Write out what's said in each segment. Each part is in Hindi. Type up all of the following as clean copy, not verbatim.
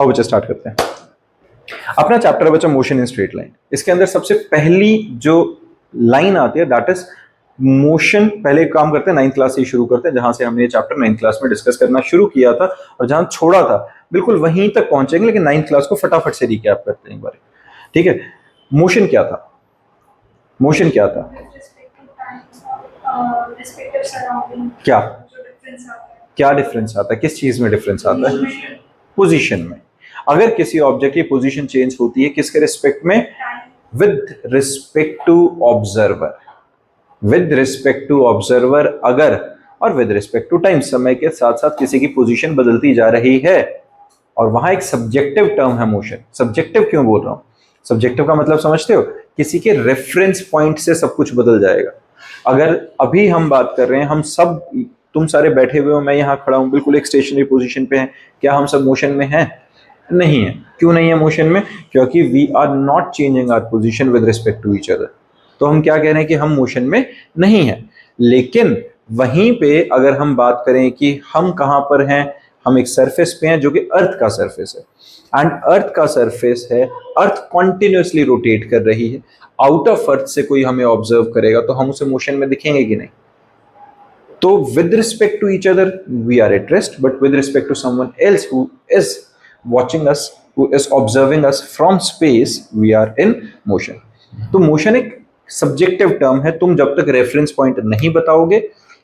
आओ बच्चे स्टार्ट करते हैं अपना चैप्टर है बच्चा मोशन इन स्ट्रेट लाइन। इसके अंदर सबसे पहली जो लाइन आती है दैट इज मोशन। पहले काम करते हैं 9th क्लास से ही शुरू करते हैं, जहां से हमने ये चैप्टर 9th क्लास में डिस्कस करना शुरू किया था और जहां छोड़ा था बिल्कुल वहीं तक पहुंचेंगे, लेकिन 9th क्लास को फटाफट से रिकैप करते हैं एक बार। ठीक है, मोशन क्या था? मोशन क्या था? क्या क्या डिफरेंस आता है? किस चीज में डिफरेंस आता है? पोजीशन में। अगर किसी ऑब्जेक्ट की पोजीशन चेंज होती है किसके रिस्पेक्ट में? With respect to observer. With respect to observer अगर, और विद रिस्पेक्ट टू टाइम, समय के साथ साथ किसी की पोजीशन बदलती जा रही है। और वहां एक सब्जेक्टिव टर्म है मोशन। सब्जेक्टिव क्यों बोल रहा हूं? सब्जेक्टिव का मतलब समझते हो? किसी के रेफरेंस पॉइंट से सब कुछ बदल जाएगा। अगर अभी हम बात कर रहे हैं, हम सब, तुम सारे बैठे हुए हो, मैं यहां खड़ा हूं, बिल्कुल एक स्टेशनरी पोजीशन पे हैं, क्या हम सब मोशन में हैं? नहीं है। क्यों नहीं है मोशन में? क्योंकि we are not changing our position with respect to each other. तो हम क्या कह रहे हैं कि हम मोशन में नहीं है। लेकिन वहीं पे अगर हम बात करें कि हम कहां पर हैं, हम एक सरफेस पे हैं जो कि अर्थ का सरफेस है। एंड अर्थ का सरफेस है, अर्थ कॉन्टिन्यूसली रोटेट कर रही है। आउट ऑफ अर्थ से कोई हमें ऑब्जर्व करेगा तो हम उसे मोशन में दिखेंगे कि नहीं? तो with respect to each other we are at rest, but with respect to someone else who is watching us, who is observing us from space, we are in motion. तो मोशन एक सब्जेक्टिव टर्म है। तुम जब तक रेफरेंस पॉइंट नहीं बताओगे,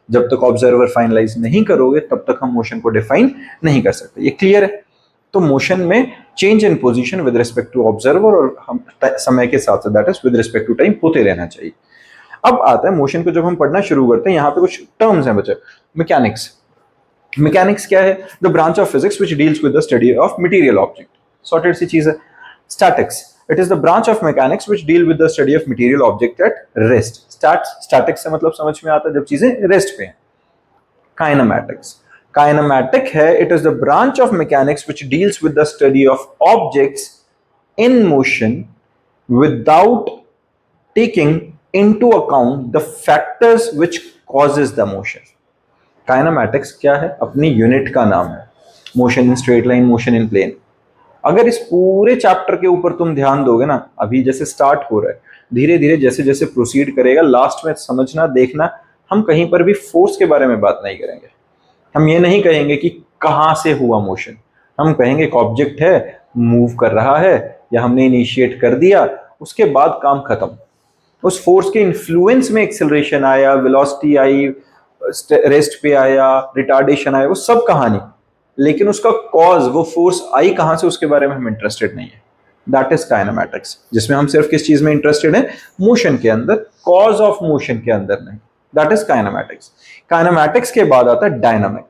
जब तक ऑब्जर्वर फाइनलाइज नहीं करोगे, तब तक हम मोशन को डिफाइन नहीं कर सकते। ये क्लियर है? तो मोशन में change in position with respect to observer और हम समय के साथ साथ that is with respect to time होते रहना चाहिए। अब आता है मोशन को जब हम पढ़ना शुरू करते हैं, यहाँ पे कुछ टर्म्स हैं बच्चे। मैकेनिक्स। मैकेनिक्स क्या है? The branch of physics which deals with the study of material object. Sorted सी चीज है। Statics, it is the branch of mechanics which deal with the study of material object at rest. Statics से मतलब समझ में आता है जब चीजें रेस्ट पे हैं। काइनेमैटिक्स, काइनेमैटिक है, it is the branch of mechanics which deals with the study of objects in motion without taking into account the factors which causes the motion. Kinematics क्या है? अपनी यूनिट का नाम है। Motion in straight line, motion in plane. अगर इस पूरे चैप्टर के ऊपर तुम ध्यान दोगे ना, अभी जैसे स्टार्ट हो रहा है, धीरे धीरे जैसे जैसे प्रोसीड करेगा, लास्ट में समझना, देखना, हम कहीं पर भी फोर्स के बारे में बात नहीं करेंगे। हम ये नहीं कहेंगे कि कहां से हुआ मोशन। हम कहेंगे एक ऑब्जेक्ट है, मूव कर रहा है, या हमने इनिशिएट कर दिया, उसके बाद काम खत्म। उस फोर्स के इन्फ्लुएंस में एक्सेलरेशन आया, वेलोसिटी आई, रेस्ट पे आया, रिटार्डेशन आया, वो सब कहानी। लेकिन उसका कॉज, वो फोर्स आई कहां से, उसके बारे में हम इंटरेस्टेड नहीं है। दैट इज काइनेमैटिक्स, जिसमें हम सिर्फ किस चीज में इंटरेस्टेड है? मोशन के अंदर, कॉज ऑफ मोशन के अंदर नहीं। That is kinematics. काइनेमैटिक्स के बाद आता है डायनामिक।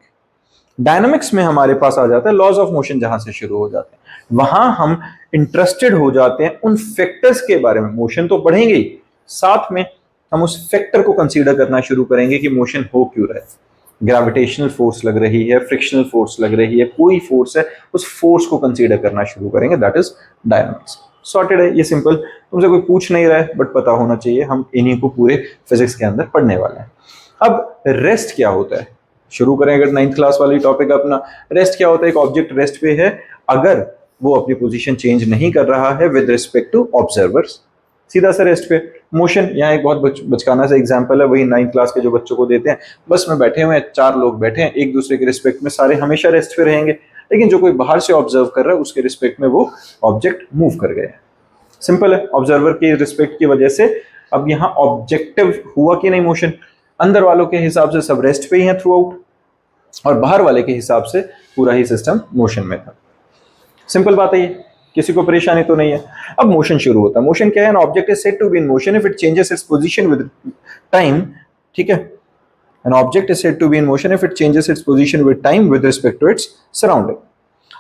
डायनामिक्स में हमारे पास आ जाता है लॉज ऑफ मोशन, जहां से शुरू हो जाते हैं। वहां हम इंटरेस्टेड हो जाते हैं उन फैक्टर्स के बारे में। मोशन तो पढ़ेंगे ही, साथ में हम उस फैक्टर को कंसीडर करना शुरू करेंगे कि मोशन हो क्यों रहा है। ग्रेविटेशनल फोर्स लग रही है, फ्रिक्शनल फोर्स लग रही है, कोई फोर्स है, उस फोर्स को कंसीडर करना शुरू करेंगे। That is dynamics. सॉर्टेड है, ये सिंपल, तुमसे कोई पूछ नहीं रहा है, बट पता होना चाहिए, हम इन्हीं को पूरे फिजिक्स के अंदर पढ़ने वाले हैं। अब रेस्ट क्या होता है? शुरू करें अगर 9th क्लास वाली टॉपिक अपना। रेस्ट क्या होता है? एक ऑब्जेक्ट रेस्ट पे है अगर वो अपनी पोजीशन चेंज नहीं कर रहा है विद रिस्पेक्ट टू ऑब्जर्वर्स, सीधा सा रेस्ट पे। मोशन, यहाँ एक बहुत बचकाना सा एग्जांपल है, वही 9th क्लास के जो बच्चों को देते हैं। बस में बैठे हुए हैं, 4 लोग बैठे हैं, एक दूसरे के रिस्पेक्ट में सारे हमेशा रेस्ट पे रहेंगे, लेकिन जो कोई बाहर से ऑब्जर्व कर रहा है उसके रिस्पेक्ट में वो ऑब्जेक्ट मूव कर गए। सिंपल है, ऑब्जर्वर की रिस्पेक्ट की वजह से। अब यहाँ ऑब्जेक्टिव हुआ कि नहीं मोशन? अंदर वालों के हिसाब से सब रेस्ट पे ही है थ्रू आउट, और बाहर वाले के हिसाब से पूरा ही सिस्टम मोशन में था। सिंपल बात है ये, किसी को परेशानी तो नहीं है। अब मोशन शुरू होता है। मोशन क्या है? An object is said to be in motion if it changes its position with time. ठीक है, an object is said to be in motion if it changes its position with time with respect to its surrounding.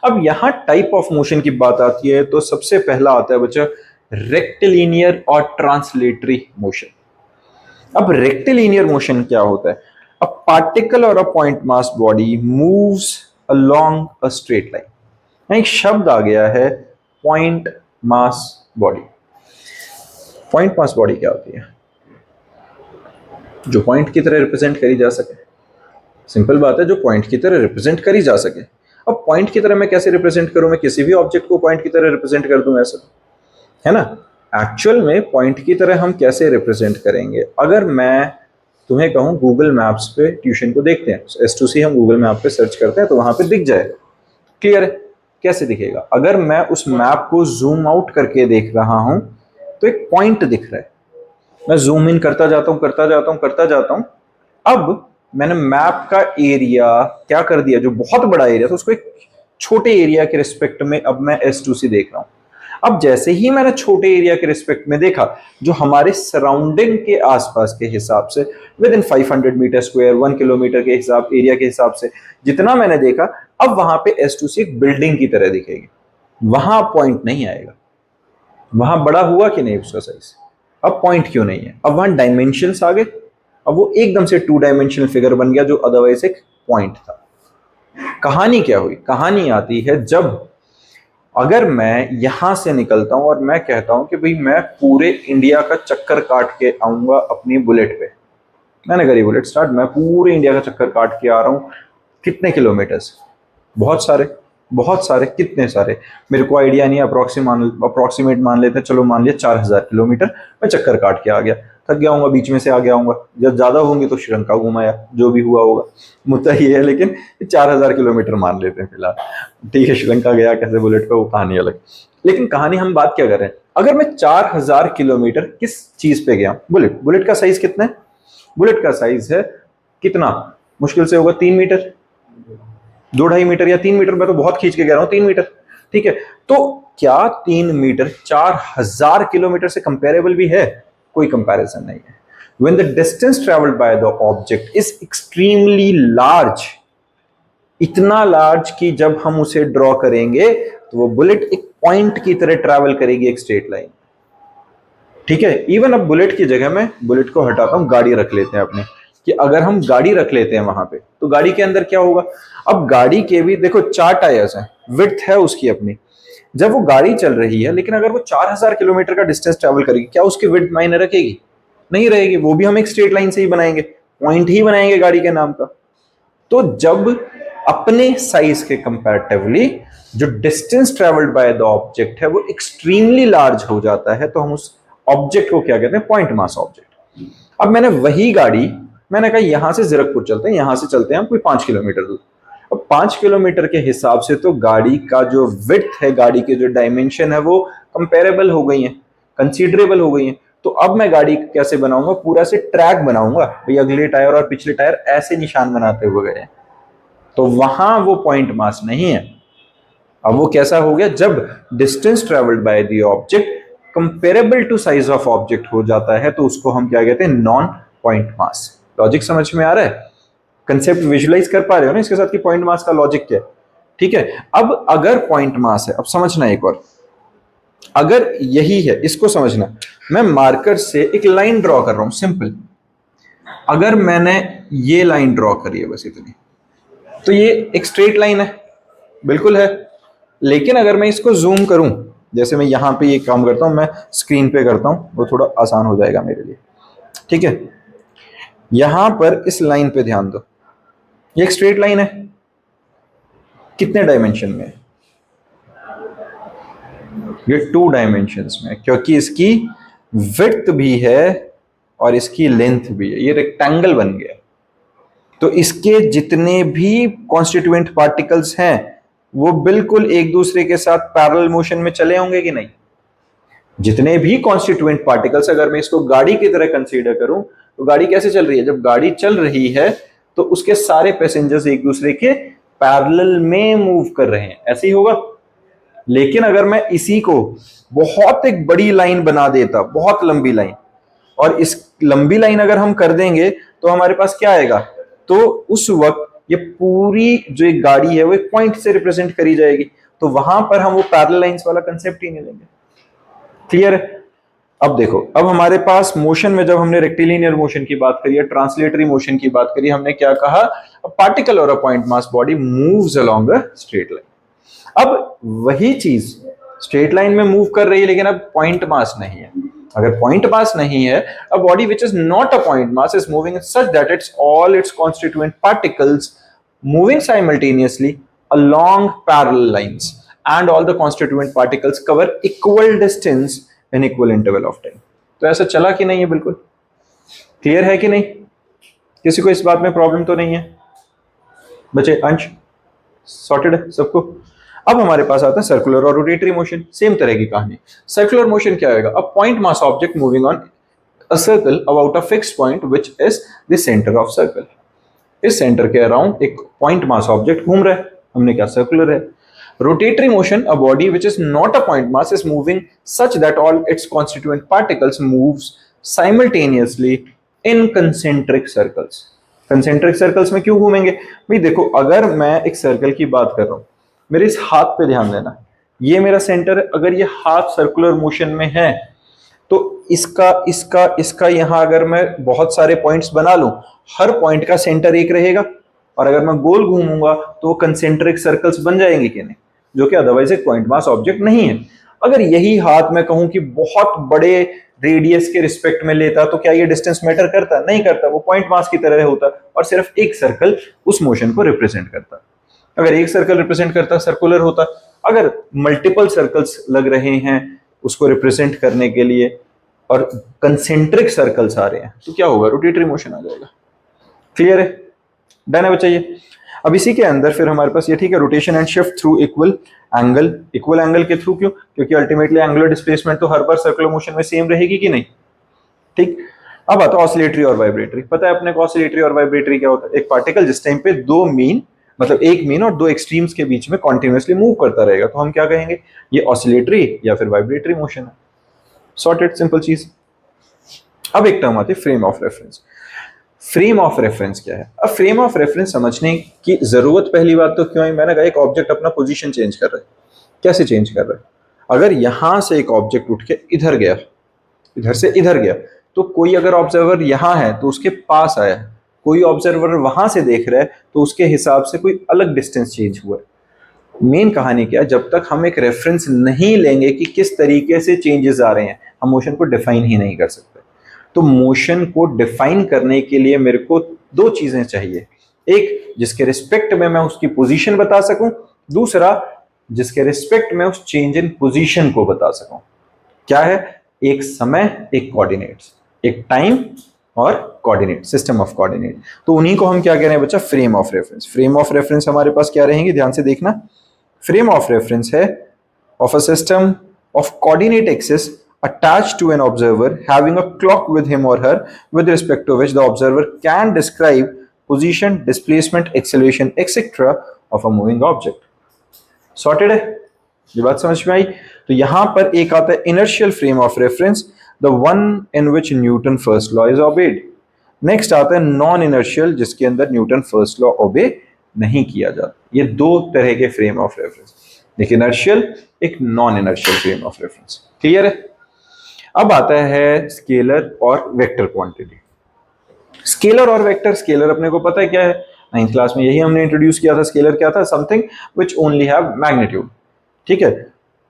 अब यहां टाइप ऑफ मोशन की बात आती है, तो सबसे पहला आता है बच्चा रेक्टिलिनियर और ट्रांसलेटरी मोशन। अब रेक्टिलिनियर मोशन क्या होता है? अ पार्टिकल और अ point mass body moves along a straight line. एक शब्द आ गया है, point mass body. Point mass body क्या होती है? जो पॉइंट की तरह रिप्रेजेंट करी जा सके। सिंपल बात है, जो पॉइंट की तरह रिप्रेजेंट करी जा सके। अब पॉइंट की तरह मैं कैसे रिप्रेजेंट करूं? मैं किसी भी ऑब्जेक्ट को पॉइंट की तरह रिप्रेजेंट कर दूं ऐसा, है ना? एक्चुअल में पॉइंट की तरह हम कैसे रिप्रेजेंट करेंगे? अगर मैं तुम्हें कहूं गूगल मैप्स पे ट्यूशन को देखते हैं, S2C हम गूगल मैप पे सर्च करते हैं तो वहां पे दिख जाएगा, क्लियर है? कैसे दिखेगा? अगर मैं उस मैप को जूम आउट करके देख रहा हूं तो एक पॉइंट दिख रहा है, मैं जूम इन करता जाता हूं करता जाता हूं करता जाता हूं, अब मैंने मैप का एरिया क्या कर दिया, जो बहुत बड़ा एरिया था उसको एक छोटे एरिया के रिस्पेक्ट में अब मैं S2C देख रहा हूं। अब जैसे ही मैंने छोटे एरिया के रिस्पेक्ट में देखा, जो हमारे सराउंडिंग के आसपास के हिसाब से within 500 metre square 1 kilometre के हिसाब एरिया के हिसाब से जितना मैंने देखा, अब वहां पे S2C एक बिल्डिंग की तरह दिखेगी, वहां पॉइंट नहीं आएगा। वहां बड़ा हुआ कि नहीं उसका साइज? अब पॉइंट क्यों नहीं है? अब वहां डायमेंशंस आ गए, अब वो एकदम से 2 डायमेंशनल फिगर बन गया जो अदरवाइज एक पॉइंट था। कहानी क्या हुई? कहानी आती है जब अगर मैं यहां से निकलता हूं और मैं कहता हूं कि भाई मैं पूरे इंडिया का चक्कर काट के आऊंगा अपनी बुलेट पे, मैंने करी बुलेट स्टार्ट, मैं पूरे इंडिया का चक्कर काट के आ रहा हूं, कितने किलोमीटर्स? बहुत सारे, बहुत सारे, कितने सारे मेरे को आइडिया नहीं, अप्रोक्सीमेट मान लेते हैं, चलो मान लिया 4000 किलोमीटर मैं चक्कर काट के आ गया। थक गया हूँ, बीच में से आ गया हूँ, जब ज्यादा होंगे तो श्रीलंका घुमाया, जो भी हुआ होगा, मुद्दा ये है। लेकिन 4000 किलोमीटर मान लेते हैं फिलहाल, ठीक है? श्रीलंका गया कैसे बुलेट पे, वो कहानी अलग। लेकिन कहानी हम बात क्या कर रहे हैं? अगर मैं 4000 किलोमीटर किस चीज पे गया? बुलेट। बुलेट का साइज कितना है? बुलेट का साइज है कितना? मुश्किल से होगा 3 मीटर, 2-2.5 मीटर या 3 मीटर, मैं तो बहुत खींच के कह रहा हूं 3 मीटर, ठीक है? तो क्या 3 मीटर 4000 किलोमीटर से कंपेरेबल भी है? कोई कंपैरिजन नहीं है। When the distance traveled by the object is extremely large, इतना लार्ज कि जब हम उसे ड्रॉ करेंगे तो वो बुलेट एक पॉइंट की तरह ट्रैवल करेगी, एक स्ट्रेट लाइन, ठीक है? इवन अब बुलेट की जगह मैं बुलेट को हटाता हूं, गाड़ी रख लेते हैं अपने, कि अगर हम गाड़ी रख लेते हैं वहां पे तो गाड़ी के अंदर क्या होगा? अब गाड़ी के भी देखो 4 टायर्स हैं, विड्थ है उसकी अपनी, जब वो गाड़ी चल रही है, लेकिन अगर वो 4000 किलोमीटर का डिस्टेंस ट्रैवल करेगी, क्या उसकी विड्थ मायने रखेगी? नहीं रहेगी। वो भी हम एक स्ट्रेट लाइन से ही बनाएंगे, पॉइंट ही बनाएंगे गाड़ी के नाम का। तो जब अपने साइज के कंपैरेटिवली जो distance travelled by the object है वो एक्सट्रीमली लार्ज हो जाता है, तो हम उस ऑब्जेक्ट को क्या कहते हैं? Point mass object. अब मैंने वही गाड़ी, मैंने कहा यहां से जीरकपुर चलते हैं, यहां से चलते हैं हम कोई 5 किलोमीटर दूर। अब 5 किलोमीटर के हिसाब से तो गाड़ी का जो विड्थ है, गाड़ी के जो डायमेंशन है, वो कंपेरेबल हो गई है, कंसीडरेबल हो गई है। तो अब मैं गाड़ी कैसे बनाऊंगा? पूरा से ट्रैक बनाऊंगा, भाई अगले टायर और पिछले टायर ऐसे निशान बनाते हुए गए, तो वहां वो पॉइंट मास नहीं है। अब वो कैसा हो गया? जब distance travelled by the object comparable to size of object हो जाता है, तो उसको हम क्या कहते हैं? Non point mass. लॉजिक समझ में आ रहा है? कंसेप्ट विजुलाइज कर पा रहे हो ना इसके साथ कि पॉइंट मास का लॉजिक क्या है? ठीक है। अब अगर पॉइंट मास है, अब समझना एक और, अगर यही है, इसको समझना, मैं मार्कर से एक लाइन ड्रॉ कर रहा हूं सिंपल। अगर मैंने ये लाइन ड्रॉ करी है बस इतनी, तो ये एक स्ट्रेट लाइन है, बिल्कुल है। लेकिन अगर मैं इसको जूम करूं, जैसे मैं यहां पे ये काम करता हूं, मैं स्क्रीन पे करता हूं, वो थोड़ा आसान हो जाएगा मेरे लिए, ठीक है? यहां पर इस लाइन पे ध्यान दो, ये एक स्ट्रेट लाइन है, कितने डायमेंशन में? ये 2 डायमेंशंस में, क्योंकि इसकी विड्थ भी है और इसकी लेंथ भी है, ये रेक्टेंगल बन गया। तो इसके जितने भी कॉन्स्टिट्यूएंट पार्टिकल्स हैं वो बिल्कुल एक दूसरे के साथ पैरेलल मोशन में चले होंगे कि नहीं? जितने भी कॉन्स्टिट्यूएंट पार्टिकल्स, अगर मैं इसको गाड़ी की तरह कंसीडर करूं, तो गाड़ी कैसे चल रही है? जब गाड़ी चल रही है तो उसके सारे पैसेंजर्स एक दूसरे के पैरेलल में मूव कर रहे हैं, ऐसे ही होगा। लेकिन अगर मैं इसी को बहुत एक बड़ी लाइन बना देता, बहुत लंबी लाइन, और इस लंबी लाइन अगर हम कर देंगे तो हमारे पास क्या आएगा? तो उस वक्त ये पूरी जो एक गाड़ी है वो एक पॉइंट से रिप्रेजेंट करी जाएगी, तो वहां पर हम वो पैरेलल लाइंस वाला कंसेप्ट ही नहीं लेंगे। क्लियर है? अब देखो, अब हमारे पास मोशन में जब हमने रेक्टिलिनियर मोशन की बात करी है, ट्रांसलेटरी मोशन की बात करी, हमने क्या कहा? अ पार्टिकल और अ point mass body moves along a straight line. अब वही चीज स्ट्रेट लाइन में मूव कर रही है, लेकिन अब पॉइंट मास नहीं है। अगर पॉइंट मास नहीं है, a body which is not a point mass is moving such that it's all its constituent particles moving simultaneously along parallel lines and all the constituent particles cover equal distance in equal interval of time. तो ऐसा चला कि नहीं है? बिल्कुल क्लियर है कि नहीं? किसी को इस बात में प्रॉब्लम तो नहीं है बच्चे? अंश सॉर्टेड है सबको? अब हमारे पास आता है सर्कुलर और रोटेटरी मोशन। सेम तरह की कहानी। सर्कुलर मोशन क्या होगा? A point mass object moving on a circle about a fixed point which is the centre of circle. इस सेंटर के अराउंड एक पॉइंट मास ऑब्जेक्ट घूम रहा है, हमने क्या सर्कुलर है। Rotatory motion, a body which is not a point mass is moving such that all its constituent particles moves simultaneously in concentric circles. Concentric circles में क्यों घूमेंगे भाई? देखो, अगर मैं एक सर्कल की बात कर रहा हूं, मेरे इस हाथ पे ध्यान देना, ये मेरा सेंटर है। अगर ये हाथ सर्कुलर मोशन में है तो इसका इसका इसका यहां अगर मैं बहुत सारे पॉइंट्स बना लूं, हर पॉइंट का सेंटर एक रहेगा, और अगर मैं गोल घूमूंगा तो कंसेंट्रिक सर्कल्स बन जाएंगे कि नहीं, जो कि अदरवाइज एक पॉइंट मास ऑब्जेक्ट नहीं है। अगर यही हाथ मैं कहूं कि बहुत बड़े रेडियस के रिस्पेक्ट में लेता, तो क्या ये डिस्टेंस मैटर करता? नहीं करता, वो पॉइंट मास की तरह होता और सिर्फ एक सर्कल उस मोशन को रिप्रेजेंट करता। अगर एक सर्कल रिप्रेजेंट करता सर्कुलर होता। अगर मल्टीपल सर्कल्स लग रहे हैं उसको रिप्रेजेंट करने के लिए और कंसेंट्रिक सर्कल्स आ रहे हैं तो क्या होगा? रोटेटरी मोशन आ जाएगा। क्लियर है? डन है बच्चा ये? अब इसी के अंदर फिर हमारे पास ये ठीक है, rotation and shift through equal angle. Equal angle के थ्रू क्यों? क्योंकि अल्टीमेटली एंगुलर डिस्प्लेसमेंट तो हर बार सर्कुलर मोशन में सेम रहेगी कि नहीं? ठीक। अब आता है ऑसिलेटरी और वाइब्रेटरी। पता है अपने को ऑसिलेटरी और वाइब्रेटरी क्या होता है? एक पार्टिकल जिस टाइम पे दो मीन, मतलब एक मीन और दो एक्सट्रीम्स के बीच में कॉन्टिन्यूसली मूव करता रहेगा, तो हम क्या कहेंगे? ये ऑसिलेटरी या फिर वाइब्रेटरी मोशन है। सॉर्टेड, सिंपल चीज। अब एक टर्म आती है frame of reference. Frame of reference क्या है? अब फ्रेम ऑफ रेफरेंस समझने की जरूरत पहली बात तो क्यों है? मैंने कहा एक ऑब्जेक्ट अपना पोजीशन चेंज कर रहा है। कैसे चेंज कर रहा है? अगर यहां से एक ऑब्जेक्ट उठ के इधर गया, इधर से इधर गया, तो कोई अगर ऑब्जर्वर यहां है तो उसके पास आया, कोई ऑब्जर्वर वहां से देख रहा है तो उसके हिसाब से कोई अलग डिस्टेंस चेंज हुआ है। मेन कहानी क्या है? जब तक हम एक रेफरेंस नहीं लेंगे कि किस तरीके से चेंजेस आ रहे हैं, हम मोशन को डिफाइन ही नहीं कर सकते। तो मोशन को डिफाइन करने के लिए मेरे को दो चीजें चाहिए। एक, जिसके रिस्पेक्ट में मैं उसकी पोजीशन बता सकूं। दूसरा, जिसके रिस्पेक्ट में उस चेंज इन पोजीशन को बता सकूं। क्या है? एक समय, एक कोऑर्डिनेट्स, एक टाइम और कोऑर्डिनेट, सिस्टम ऑफ कोऑर्डिनेट। तो उन्हीं को हम क्या कह रहे हैं बच्चा? Frame of reference. Frame of reference हमारे पास क्या रहेंगे? ध्यान से देखना। फ्रेम ऑफ रेफरेंस है of a system of coordinate axis attached to an observer having a clock with him or her with respect to which the observer can describe position, displacement, acceleration, etc. of a moving object. Sorted है? ये बात समझ में आई? तो यहां पर एक आता है inertial frame of reference, the one in which Newton first law is obeyed. Next आता है नॉन इनर्शियल, जिसके अंदर न्यूटन फर्स्ट लॉ ओबे नहीं किया जाता। ये दो तरह के फ्रेम ऑफ रेफरेंस, एक इनर्शियल, एक non inertial frame of reference. Clear है? अब आता है स्केलर और वेक्टर क्वांटिटी। स्केलर और वेक्टर, स्केलर अपने को पता है क्या है? 9th क्लास में यही हमने इंट्रोड्यूस किया था। स्केलर क्या था? Something which only have magnitude. ठीक है।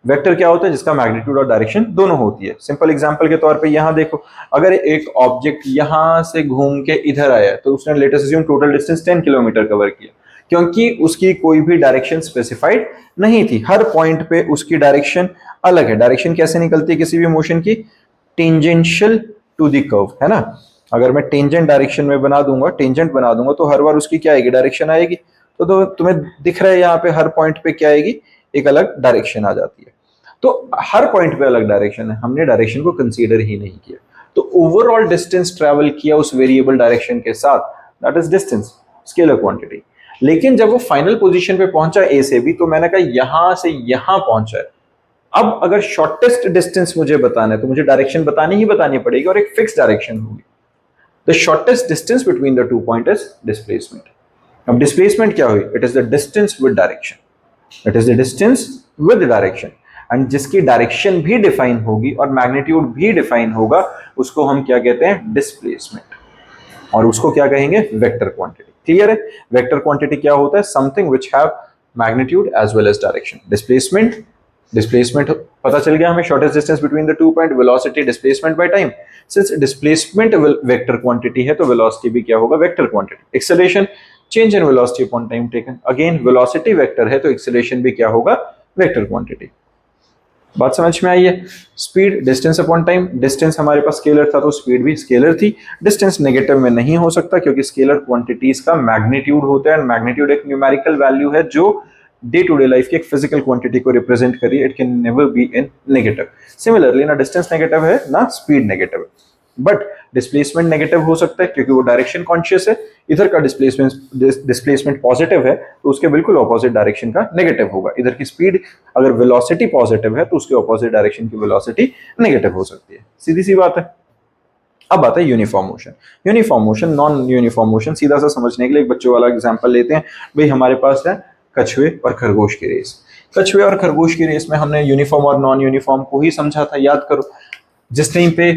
वेक्टर क्या होता है? जिसका मैग्नीट्यूड और डायरेक्शन दोनों होती है। सिंपल एग्जांपल के तौर पे यहां देखो, अगर एक ऑब्जेक्ट यहां से घूम के इधर आया तो उसने let's assume total distance 10 kilometre cover किया, क्योंकि उसकी कोई भी डायरेक्शन स्पेसिफाइड नहीं थी। हर पॉइंट पे उसकी डायरेक्शन अलग है। डायरेक्शन कैसे निकलती है किसी भी मोशन की? टेंजेंशियल टू द कर्व, है ना? अगर मैं टेंजेंट डायरेक्शन में बना दूंगा, टेंजेंट बना दूंगा, तो हर बार उसकी क्या आएगी? डायरेक्शन आएगी। तो तुम्हें दिख रहा है यहाँ पे हर पॉइंट पे क्या आएगी? एक अलग डायरेक्शन आ जाती है। तो हर पॉइंट पे अलग डायरेक्शन है, हमने डायरेक्शन को कंसीडर ही नहीं किया। तो ओवरऑल डिस्टेंस ट्रैवल किया उस वेरिएबल डायरेक्शन के साथ, that is distance, scalar quantity. लेकिन जब वो फाइनल पोजीशन पे पहुंचा ए से बी, तो मैंने कहा यहां से यहां पहुंचा है। अब अगर शॉर्टेस्ट डिस्टेंस मुझे बताना है तो मुझे डायरेक्शन बतानी ही बतानी पड़ेगी, और एक फिक्स डायरेक्शन होगी। The shortest distance between the two point is displacement. अब डिस्प्लेसमेंट क्या हुई? It is the distance with direction. It is the distance with direction, and जिसकी डायरेक्शन भी डिफाइन होगी और मैग्नीट्यूड भी डिफाइन होगा, उसको हम क्या कहते हैं? डिस्प्लेसमेंट। और उसको क्या कहेंगे? Vector quantity. क्लियर है? वेक्टर क्वांटिटी क्या होता है? Something which have magnitude as well as direction. Displacement, displacement पता चल गया हमें, shortest distance between the two point, velocity, displacement by time. Since displacement vector quantity है तो वेलोसिटी भी क्या होगा? Vector quantity. Acceleration, change in velocity upon time taken, again velocity vector है तो एक्सीलरेशन भी क्या होगा, वेक्टर क्वांटिटी। बात समझ में आई है। Speed distance upon time, distance हमारे पास स्केलर था तो स्पीड भी स्केलर थी। डिस्टेंस नेगेटिव में नहीं हो सकता क्योंकि स्केलर क्वांटिटीज का मैग्नीट्यूड होता है, एंड मैग्नीट्यूड एक न्यूमेरिकल वैल्यू है जो डे टू डे लाइफ की एक फिजिकल क्वांटिटी को रिप्रेजेंट करिए, it can never be in negative. Similarly ना डिस्टेंस नेगेटिव है ना स्पीड नेगेटिव है, बट डिस्प्लेसमेंट नेगेटिव हो सकता है क्योंकि वो डायरेक्शन कॉन्शियस है। इधर का डिस्प्लेसमेंट पॉजिटिव है तो उसके बिल्कुल ऑपोजिट डायरेक्शन का नेगेटिव होगा। इधर की स्पीड अगर वेलोसिटी पॉजिटिव है तो उसके ऑपोजिट डायरेक्शन की वेलोसिटी नेगेटिव हो सकती है, सीधी सी बात है। अब आता है uniform motion. Uniform motion, non uniform motion, सीधा सा समझने के लिए एक बच्चों वाला एग्जांपल लेते हैं। भाई हमारे पास है कछुए और खरगोश की रेस। कछुए और खरगोश की रेस में हमने यूनिफॉर्म और नॉन यूनिफॉर्म को ही समझा था, याद करो। जिस टाइम पे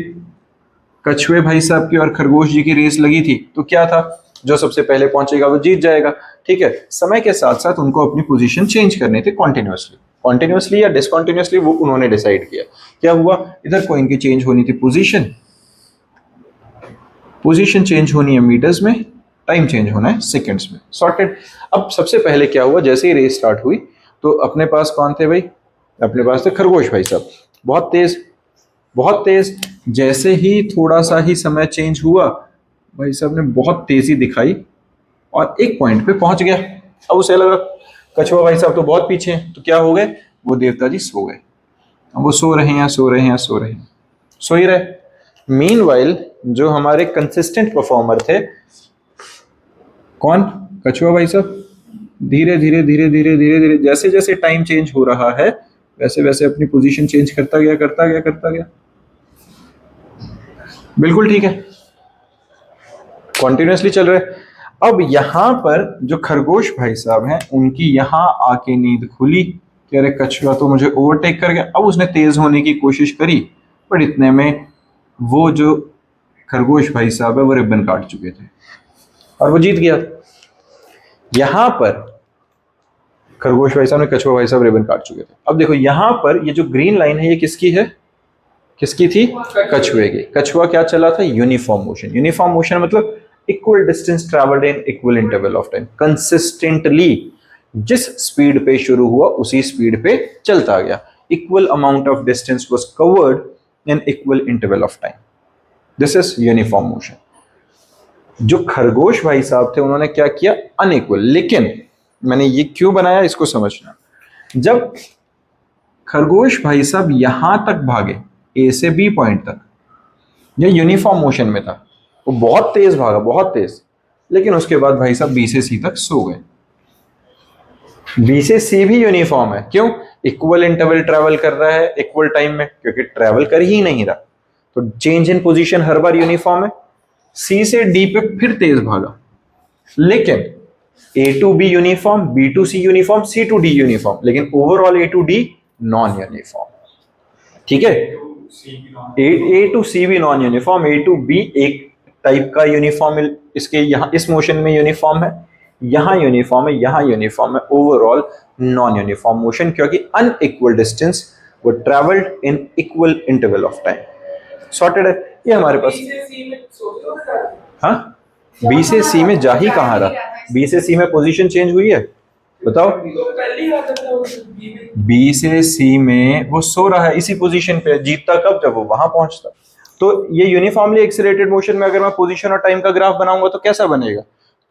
कछुए भाई साहब की और खरगोश जी की रेस लगी थी तो क्या था, जो सबसे पहले पहुंचेगा वो जीत जाएगा। ठीक है, समय के साथ साथ उनको अपनी पोजीशन चेंज करनी थी कॉन्टिन्यूसली या डिसकॉन्टिन्यूसली, वो उन्होंने डिसाइड किया। क्या हुआ, इधर को इनकी चेंज होनी थी पोजीशन चेंज होनी है मीटर्स में, टाइम चेंज होना है सेकंड्स में, सॉर्टेड। अब सबसे पहले क्या हुआ, जैसे ही रेस स्टार्ट हुई तो अपने पास कौन थे भाई, अपने पास थे खरगोश भाई साहब, बहुत तेज। जैसे ही थोड़ा सा ही समय चेंज हुआ, भाई साहब ने बहुत तेजी दिखाई और एक पॉइंट पे पहुंच गया। अब उसे लगा कछुआ भाई साहब तो बहुत पीछे हैं, तो क्या हो गए, वो देवता जी सो गए। अब वो सो ही रहे। मीनवाइल जो हमारे कंसिस्टेंट परफॉर्मर थे, कौन, कछुआ भाई साहब, धीरे धीरे जैसे जैसे टाइम चेंज हो रहा है वैसे वैसे अपनी पोजीशन चेंज करता गया। बिल्कुल ठीक है, कॉन्टिन्यूसली चल रहे। अब यहां पर जो खरगोश भाई साहब हैं उनकी यहां आके नींद खुली कि अरे कछुआ तो मुझे ओवरटेक कर गया। अब उसने तेज होने की कोशिश करी, पर इतने में वो जो खरगोश भाई साहब है वो रिबन काट चुके थे और वो जीत गया। यहां पर खरगोश भाई साहब ने कछुआ भाई साहब रिबन काट चुके थे। अब देखो यहां पर ये जो ग्रीन लाइन है ये किसकी थी, कछुए की। कछुआ क्या चला था, यूनिफॉर्म मोशन मतलब equal distance travelled in equal interval of time, consistently जिस स्पीड पे शुरू हुआ उसी स्पीड पे चलता गया। Equal amount of distance was covered in equal interval of time, this is uniform motion. जो खरगोश भाई साहब थे उन्होंने क्या किया, अनइक्वल। लेकिन मैंने ये क्यों बनाया इसको समझना। जब खरगोश भाई साहब यहां तक भागे ए से बी पॉइंट तक, ये यूनिफॉर्म मोशन में था, वो बहुत तेज भागा, बहुत तेज। लेकिन उसके बाद भाई साहब बी से सी तक सो गए। बी से सी भी यूनिफॉर्म है, क्यों, इक्वल इंटरवल ट्रैवल कर रहा है इक्वल टाइम में, क्योंकि ट्रैवल कर ही नहीं रहा तो चेंज इन पोजीशन हर बार यूनिफॉर्म है। सी से डी पे फिर तेज भागा, लेकिन A to B uniform, B to C uniform, C to D uniform, लेकिन overall A to D non uniform. ठीक है, ए टू सी भी non uniform, A to B एक टाइप का यूनिफॉर्म, इसके यहां इस मोशन में यूनिफॉर्म है, यहां यूनिफॉर्म है, यहां यूनिफॉर्म है, ओवरऑल नॉन यूनिफॉर्म मोशन, क्योंकि अनइक्वल डिस्टेंस वो travelled in equal interval of time. Sorted है ये हमारे पास। हाँ, बी से सी में जा ही कहां रहा, बी से सी में पोजीशन चेंज हुई है, बताओ। बी से सी में वो सो रहा है इसी पोजीशन पे, जीतता कब, जब वो वहां पहुंचता। तो ये यूनिफॉर्मली एक्सीलरेटेड मोशन में अगर मैं पोजीशन और टाइम का ग्राफ बनाऊंगा तो कैसा बनेगा,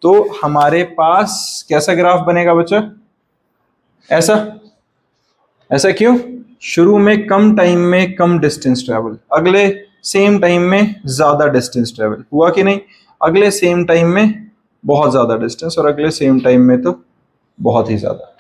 तो हमारे पास कैसा ग्राफ बनेगा बच्चा, ऐसा क्यों, शुरू में कम टाइम में कम डिस्टेंस ट्रेवल, अगले सेम टाइम में ज्यादा डिस्टेंस ट्रेवल हुआ कि नहीं, अगले सेम टाइम में बहुत ज्यादा डिस्टेंस और अगले सेम टाइम में तो बहुत ही ज्यादा।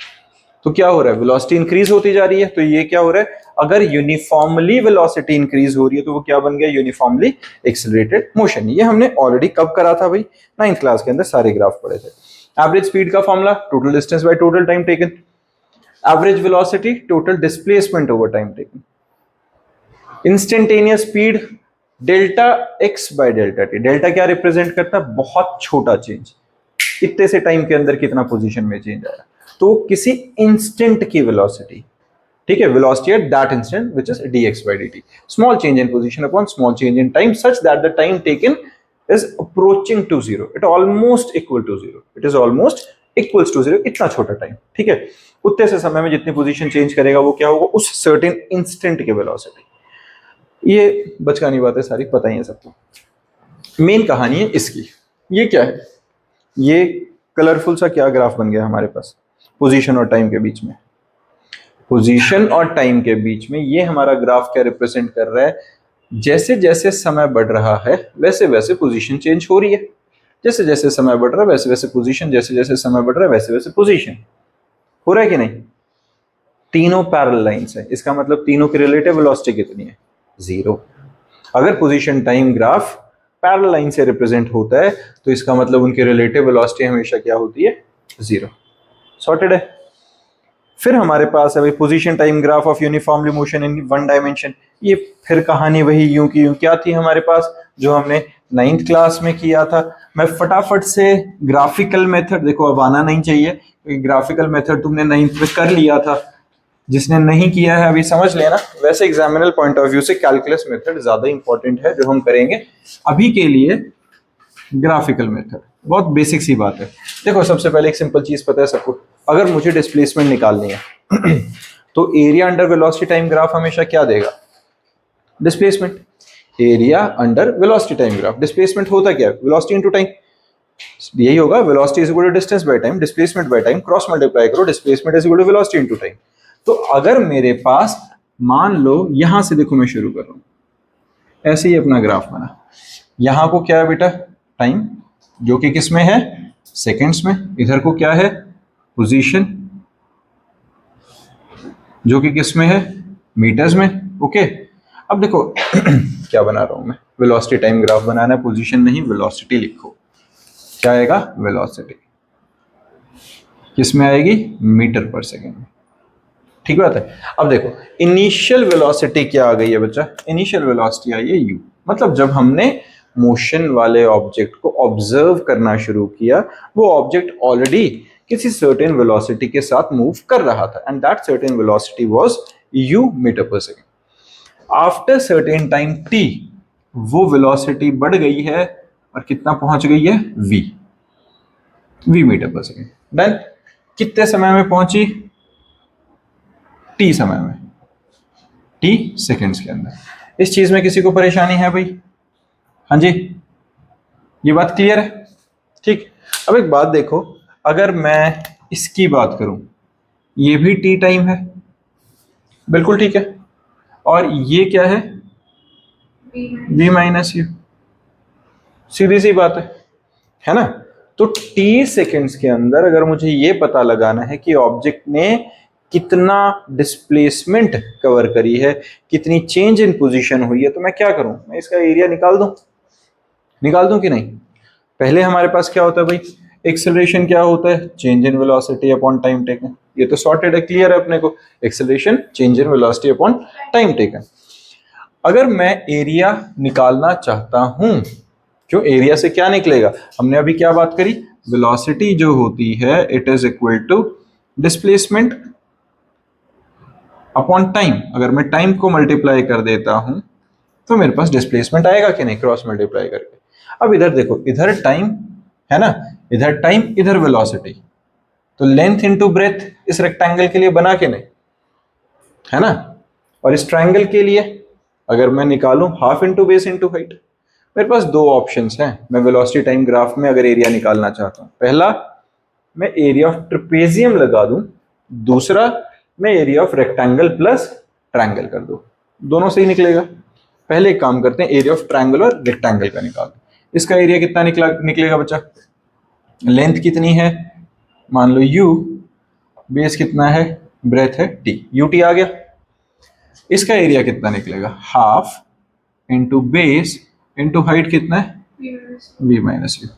तो क्या हो रहा है, वेलोसिटी इंक्रीज होती जा रही है। तो ये क्या हो रहा है, अगर यूनिफॉर्मली वेलोसिटी इंक्रीज हो रही है तो वो क्या बन गया, यूनिफॉर्मली एक्सीलरेटेड मोशन। ये हमने ऑलरेडी कब करा था भाई, 9th क्लास के अंदर सारे ग्राफ पढ़े थे। एवरेज स्पीड का formula total distance by total time taken, average velocity total displacement over time taken, instantaneous speed delta x by delta T. Delta क्या रिप्रेजेंट करता है, बहुत छोटा चेंज, इतने से टाइम के अंदर कितना पोजीशन में चेंज आया, तो किसी इंस्टेंट की वेलोसिटी, ठीक है, velocity at that instant which is dx by dt, small change in position upon small change in time such that the time taken is approaching to zero, it almost equal to zero, it is almost equals to zero, इतना छोटा टाइम, ठीक है। उतने से समय में जितनी पोजीशन चेंज करेगा वो क्या होगा, उस सर्टेन इंस्टेंट के वेलोसिटी। ये बचकानी बातें सारी पता ही है सबको। मेन कहानी है इसकी। ये क्या है, ये कलरफुल सा क्या ग्राफ बन गया हमारे पास पोजीशन और टाइम के बीच में। पोजीशन और टाइम के बीच में ये हमारा ग्राफ क्या रिप्रेजेंट कर रहा है, जैसे जैसे समय बढ़ रहा है वैसे वैसे पोजीशन चेंज हो रही है, जैसे जैसे समय बढ़ रहा है वैसे वैसे पोजीशन, जैसे जैसे समय बढ़ रहा है वैसे वैसे पोजीशन हो रहा है कि नहीं। तीनों पैरेलल लाइंस है, इसका मतलब तीनों की रिलेटिव वेलोसिटी कितनी है, जीरो। अगर position time graph parallel line से रिप्रेजेंट होता है तो इसका मतलब उनकी रिलेटिव वेलोसिटी हमेशा क्या होती है, जीरो। सॉर्टेड है। फिर हमारे पास है भाई position time graph of uniformly motion in one dimension. ये फिर कहानी वही यूं की यूं क्या थी हमारे पास, जो हमने 9th क्लास में किया था। मैं फटाफट से ग्राफिकल मेथड, देखो अब आना नहीं चाहिए क्योंकि ग्राफिकल मेथड तुमने 9th में कर लिया था, जिसने नहीं किया है अभी समझ लेना। वैसे एग्जामिनल पॉइंट ऑफ व्यू से कैलकुलस मेथड ज्यादा इंपॉर्टेंट है जो हम करेंगे। अभी के लिए ग्राफिकल मेथड बहुत बेसिक सी बात है। देखो सबसे पहले एक सिंपल चीज पता है सबको, अगर मुझे डिस्प्लेसमेंट निकालनी है तो area under velocity time graph हमेशा क्या देगा, displacement. Area under velocity time graph, displacement होता क्या है, वेलोसिटी इनटू टाइम, यही होगा। Velocity is equal to distance by time, displacement by time, cross multiply करो, displacement is equal to velocity into time. तो अगर मेरे पास मान लो यहां से, देखो मैं शुरू कर रहा हूं, ऐसे ही अपना ग्राफ बना, यहां को क्या है बेटा, टाइम, जो कि किस में है, सेकंड्स में। इधर को क्या है, पोजीशन, जो कि किस में है, मीटर्स में। ओके, अब देखो क्या बना रहा हूं मैं, वेलोसिटी टाइम ग्राफ बनाना है, पोजीशन नहीं वेलोसिटी लिखो। क्या आएगा, वेलोसिटी किस में आएगी, मीटर पर सेकेंड में, ठीक बात है। अब देखो इनिशियल वेलोसिटी क्या आ गई है बच्चा, इनिशियल वेलोसिटी आई है यू। मतलब जब हमने मोशन वाले ऑब्जेक्ट को ऑब्जर्व करना शुरू किया, वो ऑब्जेक्ट ऑलरेडी किसी सर्टेन वेलोसिटी के साथ मूव कर रहा था, and that certain velocity was u meter per second. After certain time T वो वेलोसिटी बढ़ गई है और कितना पहुंच गई है, V meter per second. Done. कितने समय में पहुंची, टी समय में, टी सेकेंड्स के अंदर। इस चीज में किसी को परेशानी है भाई, हाँ जी, ये बात क्लियर है, ठीक। अब एक बात देखो, अगर मैं इसकी बात करूं, ये भी टी टाइम है, बिल्कुल ठीक है, और ये क्या है, वी माइनस यू, सीधी सी बात है ना। तो टी सेकेंड्स के अंदर अगर मुझे ये पता लगाना है कि ऑब्जेक्ट ने कितना डिस्प्लेसमेंट कवर करी है, कितनी चेंज इन पोजीशन हुई है, तो मैं क्या करूं, मैं इसका एरिया निकाल दूं कि नहीं। पहले हमारे पास क्या होता है भाई, एक्सेलरेशन क्या होता है, change in velocity upon time taken. ये तो सॉर्टेड है, क्लियर है अपने को, acceleration change in velocity upon time taken. अगर मैं एरिया निकालना चाहता हूं, क्यों, एरिया से क्या निकलेगा, हमने अभी क्या बात करी, वेलोसिटी जो होती है it is equal to displacement upon time. अगर मैं टाइम को मल्टीप्लाई कर देता हूं तो मेरे पास डिस्प्लेसमेंट आएगा कि नहीं, क्रॉस मल्टीप्लाई करके। अब इधर देखो, इधर टाइम है ना, इधर टाइम, इधर वेलोसिटी, तो लेंथ इनटू ब्रेथ इस रेक्टेंगल के लिए बना के नहीं, है ना। और इस ट्रायंगल के लिए अगर मैं निकालूं half into base into height, मेरे पास दो ऑप्शंस हैं। मैं वेलोसिटी टाइम ग्राफ में अगर एरिया निकालना चाहता हूं, पहला मैं एरिया ऑफ ट्रेपेजियम लगा दूं, दूसरा मैं area of rectangle plus triangle कर दूं, दोनों से ही निकलेगा। पहले एक काम करते हैं, एरिया ऑफ ट्रायंगल और रेक्टेंगल का निकाल दो। इसका एरिया कितना निकलेगा बच्चा, लेंथ कितनी है, मान लो u, बेस कितना है, ब्रेथ है t, ut आ गया। इसका एरिया कितना निकलेगा, half into base into height कितना है, v माइनस यू।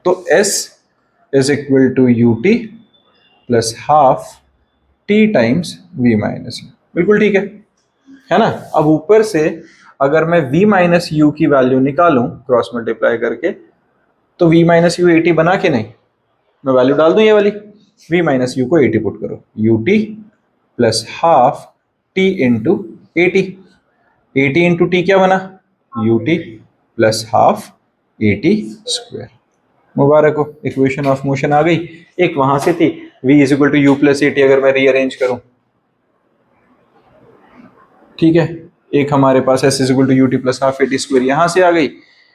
तो s is equal to ut plus half t times v minus u, बिल्कुल ठीक है ना। अब ऊपर से अगर मैं v माइनस यू की वैल्यू निकालूं क्रॉस मल्टीप्लाई करके, तो v माइनस यू 80 बना के नहीं, मैं वैल्यू डाल दूं ये वाली, v माइनस यू को 80 पुट करो, ut plus half t into 80, 80 into T क्या बना, ut प्लस हाफ 80 स्क्वायर। मुबारक हो, इक्वेशन ऑफ मोशन आ गई। एक वहां से थी v is equal to u plus 80, अगर मैं रीअरेंज करूं, ठीक है। एक हमारे पास s is equal to u t plus half 80 square यहां से आ गई।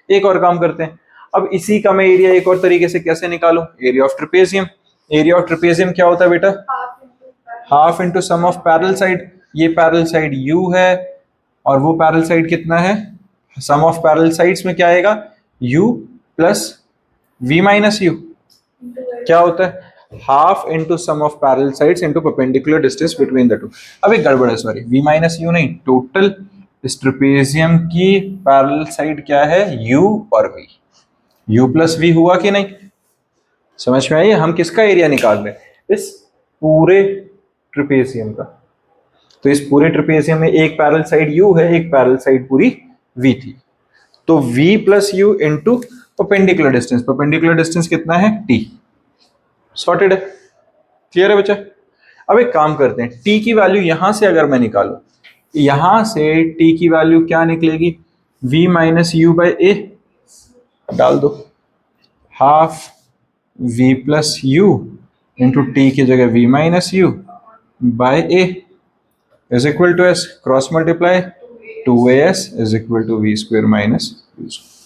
एक और काम करते हैं, अब इसी का मैं एरिया एक और तरीके से कैसे निकालूं, area of trapezium. Area of trapezium क्या होता है बेटा, half into sum of parallel side. ये पैरेलल साइड u है और वो पैरेलल साइड कितना है, सम ऑफ पैरेलल साइड्स में क्या आएगा, u plus v minus u, क्या होता है, half into sum of parallel sides into perpendicular distance between the two. अब एक गड़बड़ है, सॉरी, v माइनस u नहीं, टोटल इस ट्रेपेजियम की पैरेलल साइड क्या है, u और v, u प्लस v हुआ कि नहीं, समझ में आई। हम किसका एरिया निकाल रहे हैं, इस पूरे ट्रेपेजियम का। तो इस पूरे ट्रेपेजियम में एक पैरेलल साइड u है, एक पैरेलल साइड पूरी v थी, तो v plus u into perpendicular distance, perpendicular distance कितना है, t। सॉर्टेड है, क्लियर है बच्चा। अब एक काम करते हैं, t की वैल्यू यहां से अगर मैं निकालू, यहां से t की वैल्यू क्या निकलेगी, v minus u by a डाल दो, half v plus u into t की जगह v minus u by a is equal to s, cross multiply 2as is equal to v square minus v square.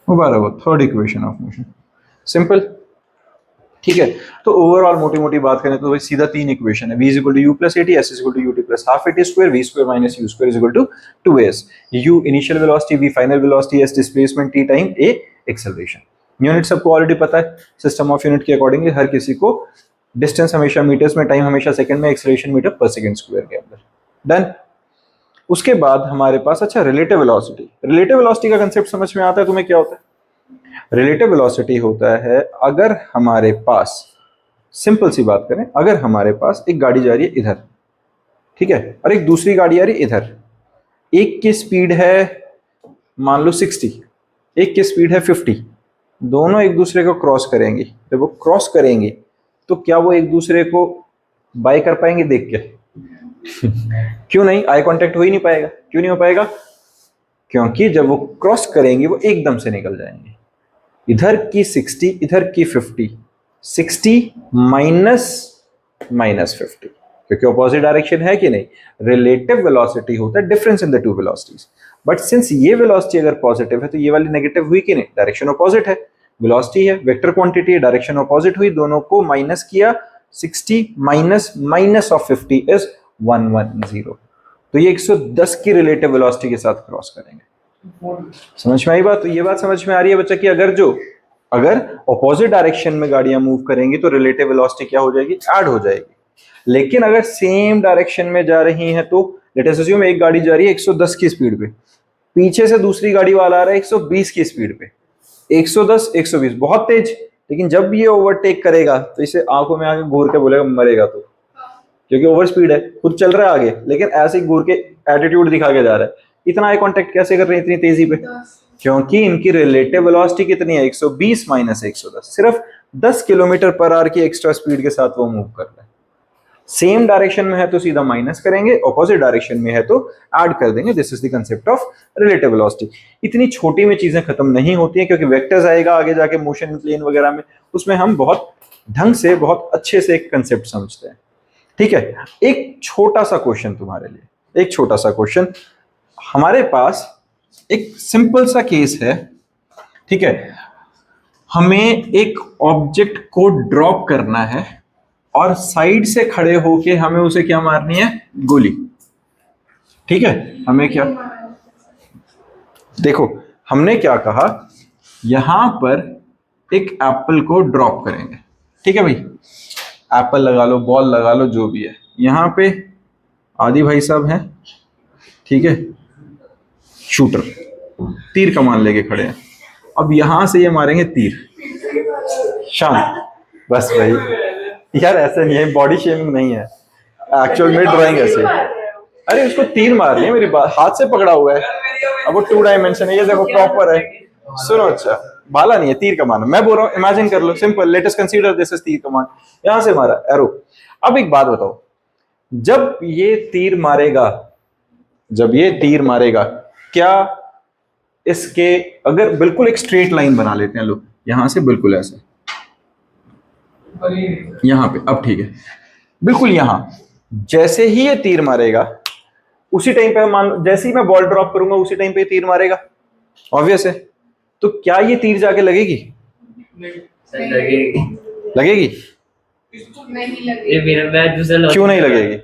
मुबारक हो, third equation of motion, simple, ठीक है। तो ओवरऑल मोटी मोटी बात करें तो सीधा तीन इक्वेशन है, v is equal to u plus 80, s is equal to u t plus half 80 square, v square minus u square is equal to 2as। u initial velocity, v final velocity, s displacement, t time a acceleration. Unit सबको ऑलरेडी पता है, सिस्टम ऑफ यूनिट के अकॉर्डिंगली हर किसी को डिस्टेंस हमेशा मीटर्स में, टाइम हमेशा सेकंड में, acceleration metre per second square के अंदर, डन। उसके बाद हमारे पास, अच्छा, रिलेटिव वेलोसिटी। रिलेटिव वेलोसिटी का कांसेप्ट समझ में आता है तुम्हें, क्या होता है, रिलेटिव वेलोसिटी होता है अगर हमारे पास, सिंपल सी बात करें, अगर हमारे पास एक गाड़ी जा रही है इधर, ठीक है, और एक दूसरी गाड़ी आ रही है इधर, एक की स्पीड है मान लो 60, एक की स्पीड है 50, दोनों एक दूसरे को क्रॉस करेंगे, जब वो क्रॉस करेंगे तो क्या वो एक दूसरे को बाय कर पाएंगे देख के क्यों नहीं, आई कांटेक्ट हो ही नहीं पाएगा, क्यों नहीं हो पाएगा, क्योंकि जब वो क्रॉस करेंगे वो एकदम से निकल जाएंगे, इधर की 60 इधर की 50, 60 माइनस 50, क्योंकि ऑपोजिट डायरेक्शन है कि नहीं। रिलेटिव वेलोसिटी होता है difference in the two velocities, but since ये वेलोसिटी अगर पॉजिटिव है तो ये वाली नेगेटिव हुई कि नहीं, डायरेक्शन ऑपोजिट है, वेलोसिटी है, वेक्टर क्वांटिटी है, डायरेक्शन ऑपोजिट हुई, दोनों को माइनस किया, 60 माइनस ऑफ 50 इज 110, तो ये 110 की रिलेटिव वेलोसिटी के साथ क्रॉस करेंगे। समझ में आई बात। तो ये बात समझ में आ रही है बच्चा कि अगर ऑपोजिट डायरेक्शन में गाड़ियां मूव करेंगी तो रिलेटिव वेलोसिटी क्या हो जाएगी, ऐड हो जाएगी। लेकिन अगर सेम डायरेक्शन में जा रही हैं तो लेट अस अज्यूम एक गाड़ी जा रही है 110 की स्पीड पे, पीछे से दूसरी गाड़ी वाला आ रहा है 120 की स्पीड पे, 110 120 बहुत तेज, लेकिन जब ये ओवरटेक करेगा तो इसे आंखों में आके घूर के बोलेगा मरेगा तो, क्योंकि ओवर स्पीड है, खुद चल रहा है आगे लेकिन ऐसे ही घूर के एटीट्यूड दिखा के जा रहा है। इतना आई कांटेक्ट कैसे कर रहे हैं इतनी तेजी पे, क्योंकि इनकी रिलेटिव वेलोसिटी कितनी है, 120 माइनस 110, सिर्फ 10 किलोमीटर पर आवर की एक्स्ट्रा स्पीड के साथ वो मूव कर रहा है। सेम डायरेक्शन में है तो सीधा माइनस करेंगे, ऑपोजिट डायरेक्शन में है तो ऐड कर देंगे। This is the concept of relative velocity. इतनी छोटी में चीजें खत्म नहीं होती हैं, क्योंकि वेक्टर्स आएगा आगे जाके मोशन प्लेन वगैरह में, उसमें हम बहुत ढंग से बहुत अच्छे से एक कंसेप्ट समझते हैं, ठीक है। एक छोटा सा क्वेश्चन तुम्हारे लिए, एक छोटा सा क्वेश्चन, हमारे पास एक सिंपल सा केस है, ठीक है, हमें एक ऑब्जेक्ट को ड्रॉप करना है और साइड से खड़े होके हमें उसे क्या मारनी है, गोली, ठीक है। हमें क्या, देखो हमने क्या कहा, यहां पर एक एप्पल को ड्रॉप करेंगे, ठीक है भाई, एप्पल लगा लो, बॉल लगा लो, जो भी है। यहां पे आदि भाई साहब हैं, ठीक है, शूटर, तीर कमान लेके खड़े हैं। अब यहां से ये मारेंगे तीर, शांत, बस भाई यार ऐसे नहीं है, बॉडी शेमिंग नहीं है, एक्चुअल में ड्राइंग ऐसे। अरे उसको तीर मारनी है, मेरी बात, हाथ से पकड़ा हुआ है, अब वो 2 डायमेंशन है, ये देखो प्रॉपर है। सुनो, अच्छा भाला नहीं है, तीर कमान, मैं बोल रहा हूँ इमेजिन कर लो, simple, let us consider this is तीर कमान, यहां से मारा एरो। अब एक बात बताओ, जब ये तीर मारेगा क्या इसके अगर बिल्कुल एक स्ट्रेट लाइन बना लेते हैं, लो यहां से बिल्कुल ऐसे यहां पे, अब ठीक है, बिल्कुल यहां जैसे ही ये तीर मारेगा उसी टाइम पे मान, जैसे ही मैं बॉल ड्रॉप करूंगा उसी टाइम पे तीर मारेगा, ऑब्वियस है। तो क्या ये तीर जाके लगेगी? लगेगी। लगेगी? क्यों नहीं लगेगी?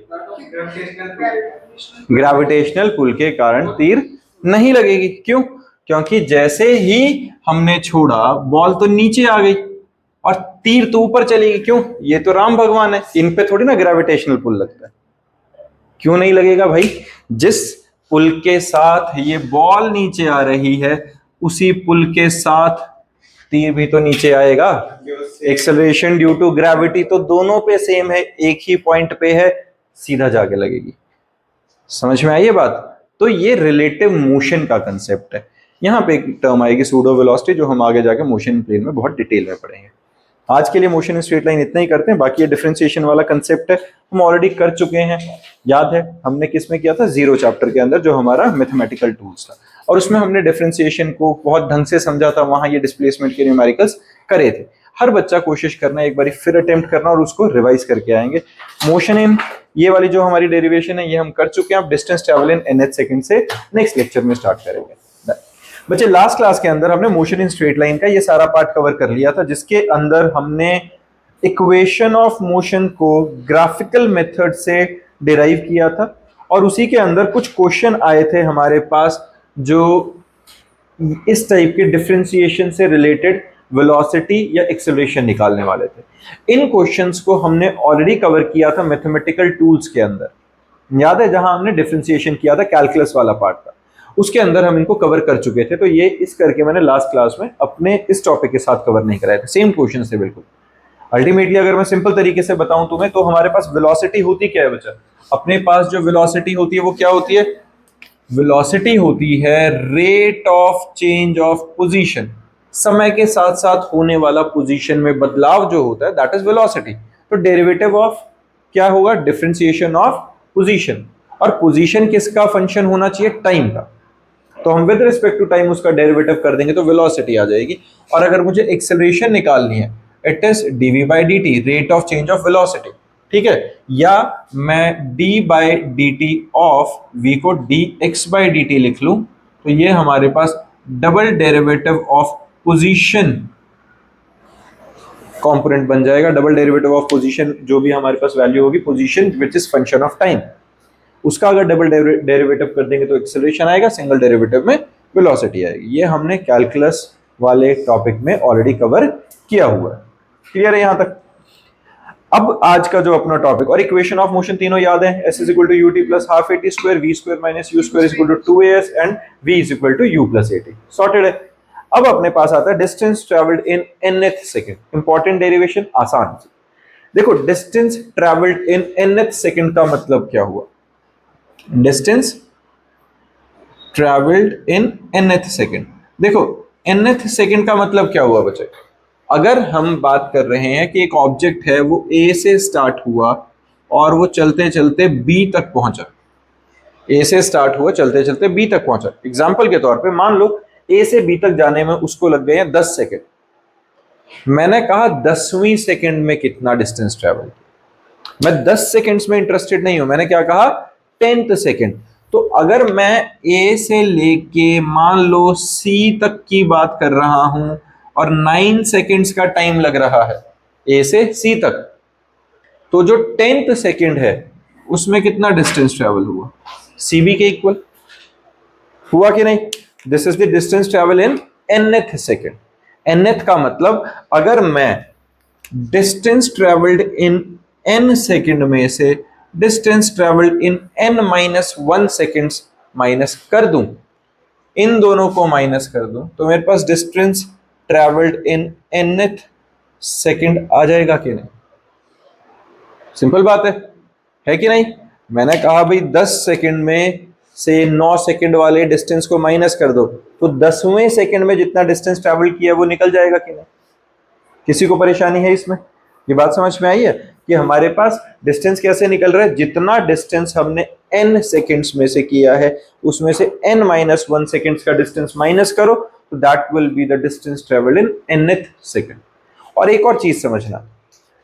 ग्रेविटेशनल पुल के कारण तीर नहीं लगेगी। क्यों? क्योंकि जैसे ही हमने छोड़ा बॉल तो नीचे आ गई और तीर तो ऊपर चलेगी। क्यों? ये तो राम भगवान है, इन पे थोड़ी ना ग्रेविटेशनल पुल लगता है। क्यों नहीं लगेगा भाई? जिस पुल के साथ ये बॉल नीचे आ रही है उसी पुल के साथ तीर भी तो नीचे आएगा। एक्सेलरेशन ड्यू टू ग्रेविटी तो दोनों पे सेम है, एक ही पॉइंट पे है, सीधा जाके लगेगी। समझ में आई ये बात? तो ये रिलेटिव मोशन का कंसेप्ट है। यहां पे एक टर्म आएगी सूडो वेलोसिटी, जो हम आगे जाके मोशन प्लेन में बहुत डिटेल में पढ़ेंगे। आज के लिए मोशन इन स्ट्रेट लाइन इतना ही करते हैं, बाकी ये डिफरेंशिएशन वाला कंसेप्ट है हम ऑलरेडी कर चुके हैं। याद है हमने किस में किया था? जीरो चैप्टर के अंदर, जो हमारा मैथमेटिकल टूल्स था, और उसमें हमने डिफरेंशिएशन को बहुत ढंग से समझा था। वहां ये डिस्प्लेसमेंट के न्यूमेरिकल्स करे थे। हर बच्चा कोशिश करना एक बार फिर अटेम्प्ट करना और उसको रिवाइज करके आएंगे। मोशन इन ये वाली जो हमारी डेरिवेशन है ये हम कर चुके हैं। अब distance travel in nth second से नेक्स्ट लेक्चर में स्टार्ट करेंगे। बच्चे लास्ट क्लास के अंदर हमने मोशन इन स्ट्रेट लाइन का ये सारा पार्ट कवर कर लिया था, जिसके अंदर हमने इक्वेशन ऑफ मोशन को ग्राफिकल मेथड से डिराइव किया था, और उसी के अंदर कुछ क्वेश्चन आए थे हमारे पास जो इस टाइप के डिफरेंशिएशन से रिलेटेड वेलोसिटी या एक्सेलरेशन निकालने वाले थे। इन क्वेश्चंस को हमने ऑलरेडी कवर किया था मैथमेटिकल टूल्स के अंदर। याद है जहां हमने डिफरेंशिएशन किया था, कैलकुलस वाला पार्ट था, उसके अंदर हम इनको कवर कर चुके थे। तो ये इस करके मैंने लास्ट क्लास में अपने इस टॉपिक के साथ कवर नहीं कराए थे। सेम क्वेश्चन थे बिल्कुल। अल्टीमेटली अगर मैं सिंपल तरीके से बताऊं तुम्हें, तो हमारे पास वेलोसिटी होती क्या है बच्चा? अपने पास जो वेलोसिटी होती है वो क्या होती है? वेलोसिटी होती है rate of change of position, समय के साथ साथ होने वाला पोजीशन में बदलाव जो होता है, दैट इज वेलोसिटी। तो डेरिवेटिव ऑफ क्या होगा? Differentiation of position. और पोजीशन किसका फंक्शन होना चाहिए? टाइम का। तो हम विद रिस्पेक्ट टू टाइम उसका डेरिवेटिव कर देंगे तो वेलोसिटी आ जाएगी। और अगर मुझे एक्सेलरेशन निकालनी है, it is dv by dt, rate of change of velocity, ठीक है? या मैं d by dt of v को dx by dt लिख लूं, तो ये हमारे पास double derivative of position component बन जाएगा। डबल डेरिवेटिव ऑफ पोजीशन जो भी हमारे पास वैल्यू होगी, position which is function of time, उसका अगर डबल डेरिवेटिव कर देंगे तो एक्सेलरेशन आएगा, सिंगल डेरिवेटिव में वेलोसिटी आएगी। ये हमने कैलकुलस वाले टॉपिक में ऑलरेडी कवर किया हुआ है। क्लियर है यहां तक? अब आज का जो अपना टॉपिक और इक्वेशन ऑफ मोशन तीनों याद है। s is equal to ut plus half at square, v square minus u square is equal to 2as and v is equal to u plus at। Sorted है। अब अपने पास आता है distance travelled in nth second. Important derivation, आसान। देखो distance travelled in nth second का मतलब क्या हुआ? Distance travelled in nth second. देखो nth सेकंड का मतलब क्या हुआ बच्चे? अगर हम बात कर रहे हैं कि एक ऑब्जेक्ट है, वो A से स्टार्ट हुआ और वो चलते चलते B तक पहुंचा। A से स्टार्ट हुआ, चलते चलते B तक पहुंचा। एग्जाम्पल के तौर पे मान लो A से B तक जाने में उसको लग गए हैं 10 सेकंड। मैंने कहा 10वीं सेकंड में कितना डिस्टेंस ट्रेवल किया। मैं 10 सेकंड्स में इंटरेस्टेड नहीं हूं, मैंने क्या कहा? 10th second. तो अगर मैं A से लेके मान लो C तक की बात कर रहा हूं और 9 सेकंड्स का टाइम लग रहा है A से C तक, तो जो 10th सेकंड है उसमें कितना डिस्टेंस ट्रेवल हुआ? CB के इक्वल हुआ कि नहीं? This is the distance travel in nth second. nth का मतलब अगर मैं डिस्टेंस ट्रेवल्ड इन n सेकंड में से डिस्टेंस ट्रेवल्ड इन n-1 सेकंड्स माइनस कर दूं, इन दोनों को माइनस कर दूं, तो मेरे पास distance travelled in nth second आ जाएगा कि नहीं? सिंपल बात है कि नहीं? मैंने कहा भाई 10 सेकंड में से 9 सेकंड वाले डिस्टेंस को माइनस कर दो, तो 10वें सेकंड में जितना डिस्टेंस ट्रेवल किया वो निकल जाएगा कि नहीं? किसी को परेशानी है इसमें? ये बात समझ में आई है कि हमारे पास डिस्टेंस कैसे निकल रहा है? जितना डिस्टेंस हमने n सेकेंड्स में से किया है, उसमें से n-1 सेकेंड्स का डिस्टेंस माइनस करो तो that will be the distance travelled in nth second. और एक और चीज समझना,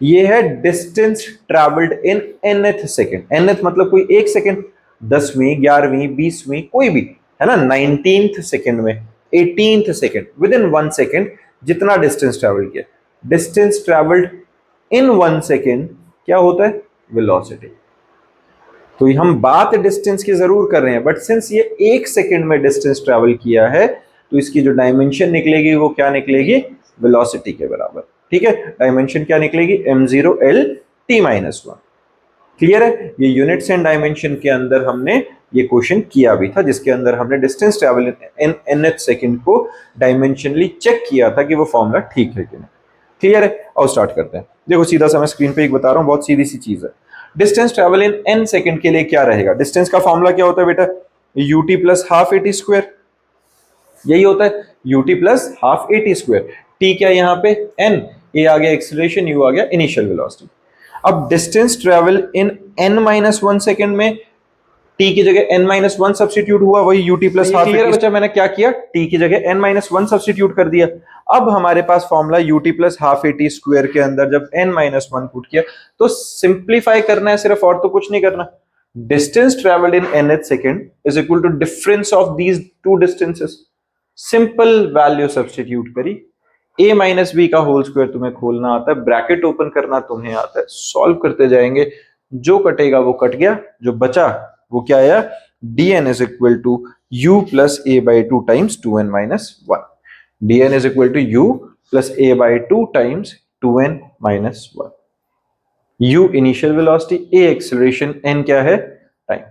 ये है distance travelled in nth second. nth मतलब कोई एक सेकेंड, 10वीं 11वीं 20वीं कोई भी, है ना, 19th सेकेंड में, 18th second, with in 1 second जितना डिस्टेंस ट्रैवल किया। डिस्टेंस ट्रैवल्ड इन 1 सेकेंड क्या होता है? वेलोसिटी। तो हम बात डिस्टेंस की जरूर कर रहे हैं, बट सिंस ये 1 सेकेंड में डिस्टेंस ट्रैवल किया है तो इसकी जो डायमेंशन निकलेगी वो क्या निकलेगी? वेलोसिटी के बराबर। ठीक है, डायमेंशन क्या निकलेगी? m0 l t-1। क्लियर है? ये यूनिट्स एंड डायमेंशन के अंदर हमने ये क्वेश्चन किया भी था, जिसके अंदर हमने distance travel in nth second को डायमेंशनली चेक किया था कि वो फॉर्मूला ठीक है कि नहीं। क्लियर है? और स्टार्ट करते हैं। देखो सीधा सा मैं स्क्रीन पे एक बता रहा हूं, बहुत सीधी सी चीज है। Distance travel in n second के लिए क्या रहेगा? डिस्टेंस का फॉर्मूला क्या होता है बेटा? ut plus half at square, यही होता है, ut plus half at square. t क्या यहाँ पे? n, ये आ गया एक्सीलरेशन, u आ गया इनिशियल वेलोसिटी। अब distance travel in n-1 second में t की जगह n-1 सब्स्टिट्यूट हुआ, वही ut प्लस हाफ। क्लियर बच्चा? मैंने क्या किया? t की जगह n-1 सब्स्टिट्यूट कर दिया। अब हमारे पास formula ut plus half at square के अंदर जब n-1 पुट किया तो सिंप्लीफाई करना है सिर्फ, और तो कुछ नहीं करना। Distance travelled in nth second is equal to difference of these two distances. Simple value substitute करी, a माइनस बी का होल स्क्वायर तुम्हें खोलना आता है, ब्रैकेट ओपन करना तुम्हें आता है, सॉल्व करते जाएंगे, जो कटेगा वो कट गया, जो बचा वो क्या आया? dn is equal to u plus a by 2 times 2n minus 1। dn is equal to u plus a by 2 times 2n minus 1। u initial velocity, a acceleration, n क्या है? टाइम।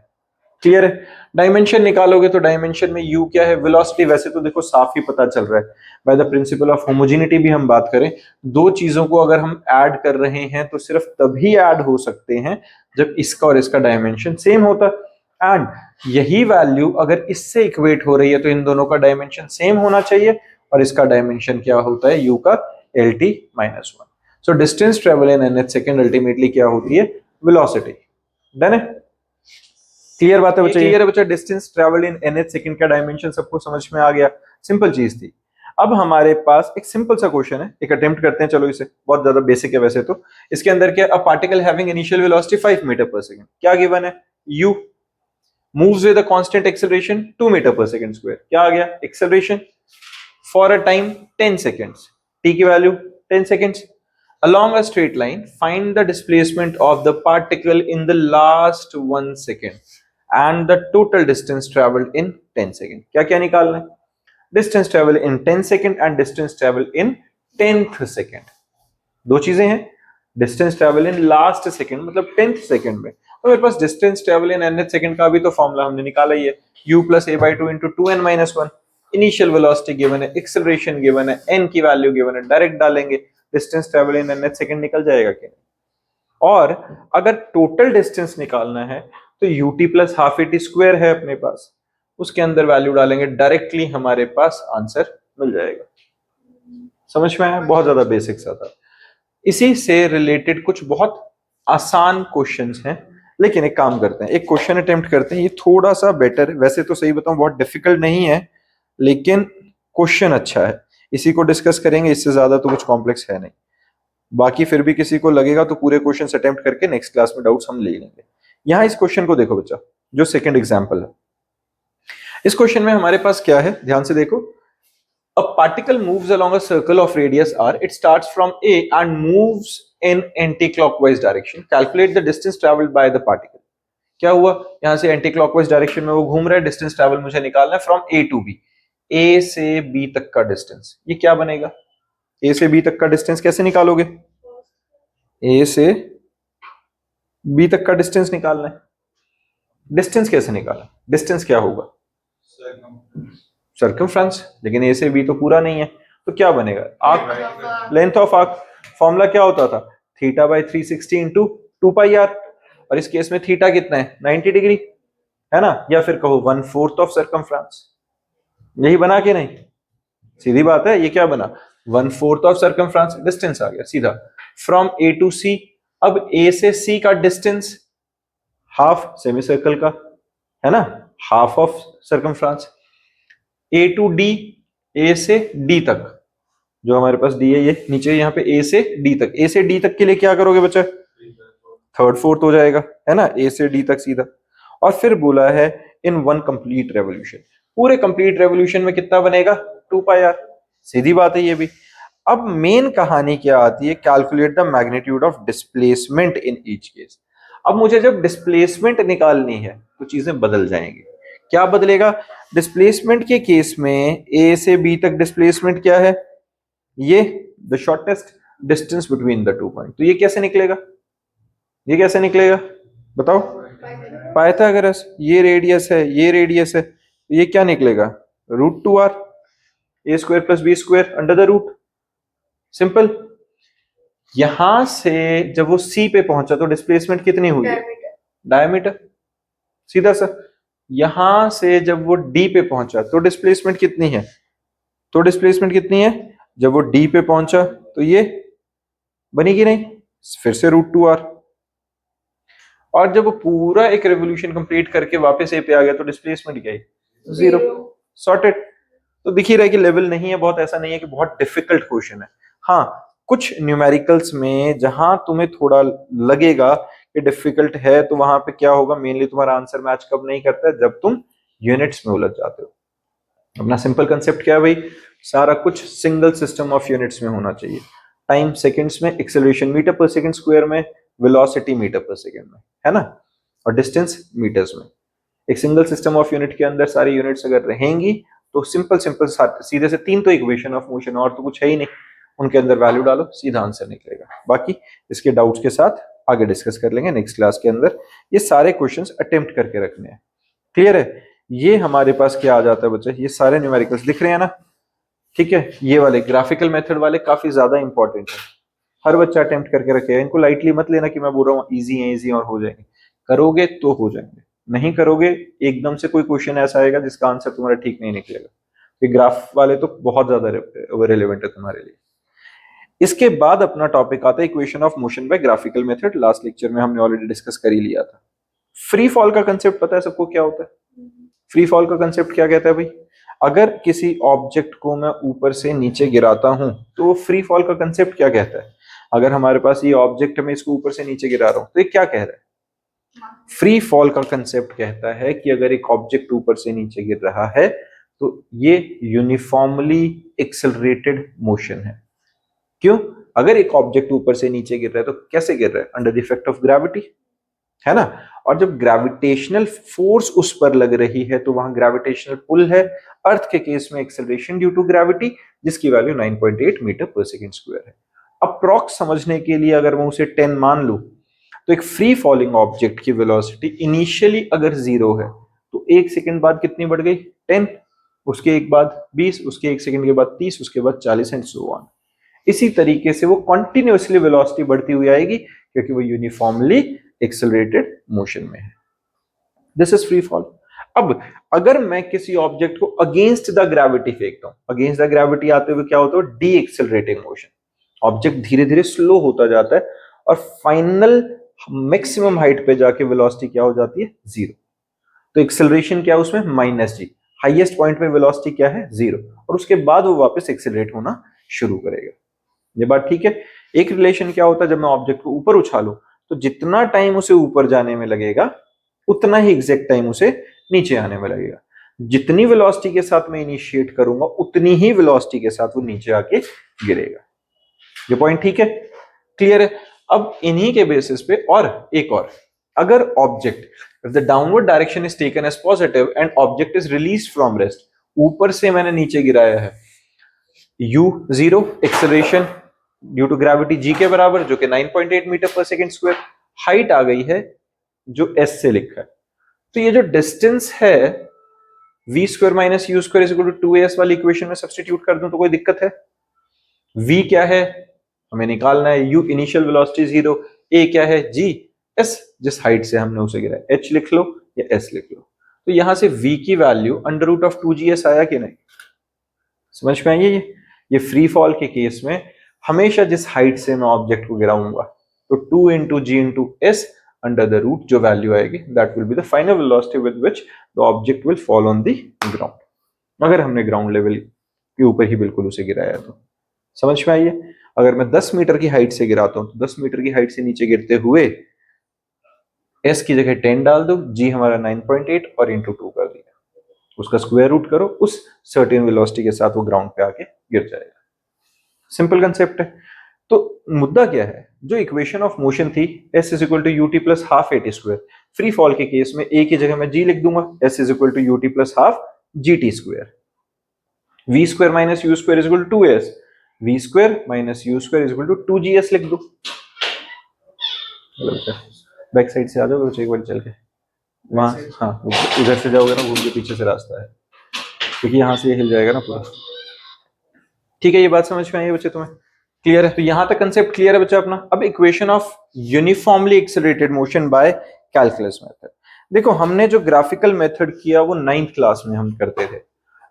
क्लियर है? डायमेंशन निकालोगे तो डायमेंशन में u क्या है? वेलोसिटी। वैसे तो देखो साफ ही पता चल रहा है, by the principle of homogeneity भी हम बात करें, दो चीजों को अगर हम ऐड कर रहे हैं तो सिर्फ तभी ऐड हो सकते हैं जब इसका और इसका डायमेंशन सेम होता है। एंड यही वैल्यू अगर इससे इक्वेट हो रही है तो इन दोनों का डायमेंशन सेम होना चाहिए, और इसका डायमेंशन क्या होता है? u का lt-1। So distance travel in nth second ultimately क्या होती है? वेलोसिटी। डन है? क्लियर बात है बच्चा? क्लियर है बच्चा? Distance travel in nth second का डायमेंशन सबको समझ में आ गया? सिंपल चीज थी। अब हमारे पास एक सिंपल सा क्वेश्चन है, एक अटेम्प्ट करते हैं। चलो इसे, बहुत ज्यादा बेसिक है वैसे तो। इसके अंदर क्या? A particle having initial velocity 5 metre per second, क्या गिवन है? u moves with a constant acceleration 2 metre per second square, क्या आ गया? Acceleration for a time 10 seconds, t की value 10 seconds. Along a straight line, find the displacement of the particle in the last 1 second and the total distance traveled in 10 second। क्या क्या निकालना है? Distance travel in 10 second and distance travel in 10th second। दो चीजें हैं। Distance travel in last second मतलब 10th second में, और मेरे पास distance travel in nth second का भी तो फॉर्मूला हमने निकाला ही है, u plus a by 2 into 2n minus 1। Initial velocity given है, एक्सेलरेशन गिवन है, n की वैल्यू गिवन है, डायरेक्ट डालेंगे, distance travel in nth second निकल जाएगा कि नहीं। और अगर टोटल डिस्टेंस निकालना है तो ut plus half at square है अपने पास, उसके अंदर वैल्यू डालेंगे, डायरेक्टली हमारे पास आंसर मिल जाएगा। समझ में आया? बहुत ज्यादा बेसिक सा था। इसी से रिलेटेड कुछ बहुत आसान क्वेश्चंस हैं, लेकिन एक काम करते हैं, एक क्वेश्चन अटेम्प्ट करते हैं, ये थोड़ा सा बेटर है। वैसे तो सही बताऊं बहुत डिफिकल्ट नहीं है, लेकिन क्वेश्चन अच्छा है, इसी को डिस्कस करेंगे, इससे ज्यादा तो कुछ कॉम्प्लेक्स है नहीं। बाकी फिर भी किसी को लगेगा तो पूरे क्वेश्चन अटेम्प्ट करके नेक्स्ट क्लास में डाउट्स हम ले लेंगे। यहां इस क्वेश्चन को देखो बच्चा, जो सेकंड एग्जांपल है, इस क्वेश्चन में हमारे पास क्या है, ध्यान से देखो। A particle moves along a circle of radius r. It starts from A and moves in anti-clockwise direction. Calculate the distance traveled by the particle। क्या हुआ? यहां से एंटी क्लॉकवाइज डायरेक्शन में वो घूम रहा है, डिस्टेंस ट्रैवल मुझे निकालना है फ्रॉम ए टू बी, ए से बी तक का डिस्टेंस। ये क्या बनेगा? ए से बी तक का डिस्टेंस कैसे निकालोगे? ए से बी तक का डिस्टेंस निकालना है। डिस्टेंस कैसे निकाला? डिस्टेंस क्या होगा? सर्कमफ्रेंस। लेकिन ए से बी तो पूरा नहीं है, तो क्या बनेगा? Arc, length of arc. Formula क्या होता था? Theta by 360 into 2 pi r, और इस केस में थीटा कितना है? 90 डिग्री, है ना? या फिर कहो 1/4 ऑफ सर्कमफ्रेंस। यही बना के नहीं? सीधी बात है, ये क्या बना? 1/4 ऑफ सर्कमफ्रेंस। डिस्टेंस आ गया सीधा फ्रॉम ए टू सी। अब ए से सी का डिस्टेंस हाफ सेमी सर्कल का, है ना, half of circumference. A to D, A से डी तक, जो हमारे पास डी है ये नीचे यहाँ पे ए से डी तक, ए से डी तक के लिए क्या करोगे बच्चा, थर्ड फोर्थ हो जाएगा, है ना, ए से डी तक सीधा। और फिर बोला है इन वन कंप्लीट रेवोल्यूशन, पूरे कंप्लीट रेवोल्यूशन में कितना बनेगा, 2 पाई आर, सीधी बात है ये भी। अब मेन कहानी क्या आती है, calculate the magnitude of displacement in each case. अब मुझे जब डिस्प्लेसमेंट निकालनी है तो चीजें बदल जाएंगी। क्या बदलेगा, डिस्प्लेसमेंट के केस में ए से बी तक डिस्प्लेसमेंट क्या है, ये the shortest distance between the 2 point. तो ये कैसे निकलेगा, ये कैसे निकलेगा बताओ, पाइथागोरस, ये रेडियस है, ये रेडियस है, तो ये क्या निकलेगा, √2r, a square plus b square under the root, simple. यहां से जब वो सी पे पहुंचा तो डिस्प्लेसमेंट कितनी हुई है, डायमीटर, सीधा सा। यहां से जब वो डी पे पहुंचा तो डिस्प्लेसमेंट कितनी है, तो डिस्प्लेसमेंट कितनी है, जब वो डी पे पहुंचा तो ये बनेगी नहीं, फिर से √2r। और जब वो पूरा एक रेवोल्यूशन कंप्लीट करके वापस ए पे आ गया तो डिस्प्लेसमेंट क्या है, 0, सॉर्टेड। तो दिख ही रहा है कि लेवल नहीं है बहुत, ऐसा नहीं है कि बहुत डिफिकल्ट क्वेश्चन है। हाँ, कुछ न्यूमेरिकल्स में जहां तुम्हें थोड़ा लगेगा कि डिफिकल्ट है तो वहां पे क्या होगा, मेनली तुम्हारा आंसर मैच कब नहीं करता है, जब तुम यूनिट्स में उलझ जाते हो। अपना सिंपल कंसेप्ट क्या है भाई, सारा कुछ सिंगल सिस्टम ऑफ यूनिट्स में होना चाहिए। टाइम सेकंड्स में, acceleration metre per second square में, वेलोसिटी मीटर पर सेकंड में, है ना, और डिस्टेंस मीटर्स में। एक सिंगल सिस्टम ऑफ यूनिट के अंदर सारी यूनिट्स अगर रहेंगी तो सिंपल सिंपल सीधे से 3 तो इक्वेशन ऑफ मोशन और तो कुछ है ही नहीं, उनके अंदर वैल्यू डालो सीधा आंसर निकलेगा। बाकी इसके डाउट्स के साथ आगे डिस्कस कर लेंगे नेक्स्ट क्लास के अंदर। ये सारे क्वेश्चंस अटेम्प्ट करके रखने हैं, क्लियर है। ये हमारे पास क्या आ जाता है बच्चे, ये सारे न्यूमेरिकल्स दिख रहे हैं ना, ठीक है। ये वाले ग्राफिकल मेथड वाले काफी ज्यादा इंपॉर्टेंट है, हर बच्चा अटेम्प्ट करके रखेगा, इनको लाइटली मत लेना कि मैं बोल रहा हूँ इजी है, इजी और हो जाएंगे, करोगे तो हो जाएंगे, नहीं करोगे एकदम से कोई क्वेश्चन ऐसा आएगा जिसका आंसर तुम्हारा ठीक नहीं निकलेगा। ये ग्राफ वाले तो बहुत ज्यादा रिलेवेंट है तुम्हारे लिए। इसके बाद अपना टॉपिक आता है equation of motion by graphical method, last lecture में हमने ऑलरेडी डिस्कस कर ही लिया था। फ्री फॉल का कंसेप्ट पता है सबको क्या होता है, फ्री फॉल का कंसेप्ट क्या कहता है भाई, अगर किसी ऑब्जेक्ट को मैं ऊपर से नीचे गिराता हूं तो फ्री फॉल का कंसेप्ट क्या कहता है। अगर हमारे पास ये ऑब्जेक्ट है, मैं इसको ऊपर से नीचे गिरा रहा हूं तो ये क्या कह रहा है, फ्री फॉल का कंसेप्ट कहता है कि अगर एक ऑब्जेक्ट ऊपर से नीचे गिर रहा है तो ये यूनिफॉर्मली एक्सेलरेटेड मोशन है। क्यों, अगर एक ऑब्जेक्ट ऊपर से नीचे गिर रहा है तो कैसे गिर रहा है, under the effect of gravity, है ना। और जब ग्रेविटेशनल फोर्स उस पर लग रही है तो वहां ग्रेविटेशनल पुल है, अर्थ के केस में एक्सेलरेशन ड्यू टू ग्रेविटी, जिसकी value 9.8 metre per second square है। अप्रॉक्स समझने के लिए अगर मैं उसे 10 मान लूं तो एक फ्री फॉलिंग ऑब्जेक्ट की वेलोसिटी इनिशियली अगर 0 है तो 1 सेकंड बाद कितनी बढ़ गई, 10, उसके एक बाद 20, उसके 1 सेकंड के बाद 30, उसके बाद 40 एंड सो ऑन। इसी तरीके से वो कंटिन्यूअसली वेलोसिटी बढ़ती हुई आएगी क्योंकि वो यूनिफॉर्मली एक्सेलरेटेड मोशन में है। This is free fall. अब अगर मैं किसी ऑब्जेक्ट को अगेंस्ट द ग्रेविटी फेंकता हूं, अगेंस्ट द ग्रेविटी आते हुए क्या होता है, डी एक्सेलरेटिंग मोशन, ऑब्जेक्ट धीरे धीरे स्लो होता जाता है और फाइनल मैक्सिमम हाइट पे जाके वेलोसिटी क्या हो जाती है, 0। तो एक्सेलरेशन क्या है उसमें, -g, हाईएस्ट पॉइंट पे वेलोसिटी क्या है, 0, और उसके बाद वो वापस एक्सेलरेट होना शुरू करेगा। ये बात ठीक है। एक रिलेशन क्या होता है, जब मैं ऑब्जेक्ट को ऊपर उछालूं तो जितना टाइम उसे ऊपर जाने में लगेगा उतना ही एग्जैक्ट टाइम उसे नीचे आने में लगेगा। जितनी वेलोसिटी के साथ मैं इनिशिएट करूंगा उतनी ही वेलोसिटी के साथ वो नीचे आके गिरेगा। ये पॉइंट ठीक है, क्लियर है। अब इन्हीं के बेसिस पे और एक और, अगर object, if the downward direction is taken as positive and object is released from rest, ऊपर से मैंने नीचे गिराया है, u0 acceleration due to gravity g के बराबर, जो कि 9.8 metre per second square, height आ गई है जो s से लिखा है। तो ये जो डिस्टेंस है v square minus u square is equal to 2as वाली इक्वेशन में सब्स्टिट्यूट कर दूं तो कोई दिक्कत है। v क्या है हमें निकालना है, u इनिशियल वेलोसिटी 0, a क्या है g, s जिस हाइट से हमने उसे गिराया, h लिख लो या s लिख लो। तो यहां से v की value under root of 2gs आया कि नहीं, समझ में आई। ये फ्री फॉल के केस में हमेशा जिस हाइट से मैं ऑब्जेक्ट को गिराऊंगा तो 2 into g into s under the root जो वैल्यू आएगी that will be the final velocity with which the object will fall on the ground. अगर हमने ग्राउंड लेवल के ऊपर ही बिल्कुल उसे गिराया तो समझ में आई है। अगर मैं 10 मीटर की हाइट से गिराता हूं तो 10 मीटर की हाइट से नीचे गिरते हुए s की जगह 10 डाल दो, g हमारा 9.8 और इंटू 2 कर दिया, उसका स्क्वायर रूट करो, उस सर्टेन वेलोसिटी के साथ वो ग्राउंड पे आके गिर जाएगा। सिंपल कंसेप्ट है। तो मुद्दा क्या है, जो इक्वेशन ऑफ मोशन थी s is equal to u t plus half a t square, free fall के केस में a की जगह मैं g लिख दूंगा, s is equal to u t plus half g t square, v square minus u square is equal to 2s, v square minus u square is equal to 2gs लिख दो। बैक साइड से आ जाओगे बच्चे एक बार चल के वहां, हाँ उधर से जाओगे ना, घूम के पीछे से रास्ता है, क्योंकि यहाँ से ये हिल जाएगा ना पूरा। ठीक है, ये बात समझ में आई है बच्चे तुम्हें, क्लियर है? तो यहां तक कंसेप्ट क्लियर है बच्चा अपना। अब equation of uniformly accelerated motion by calculus method. देखो हमने जो ग्राफिकल मेथड किया वो 9th क्लास में हम करते थे,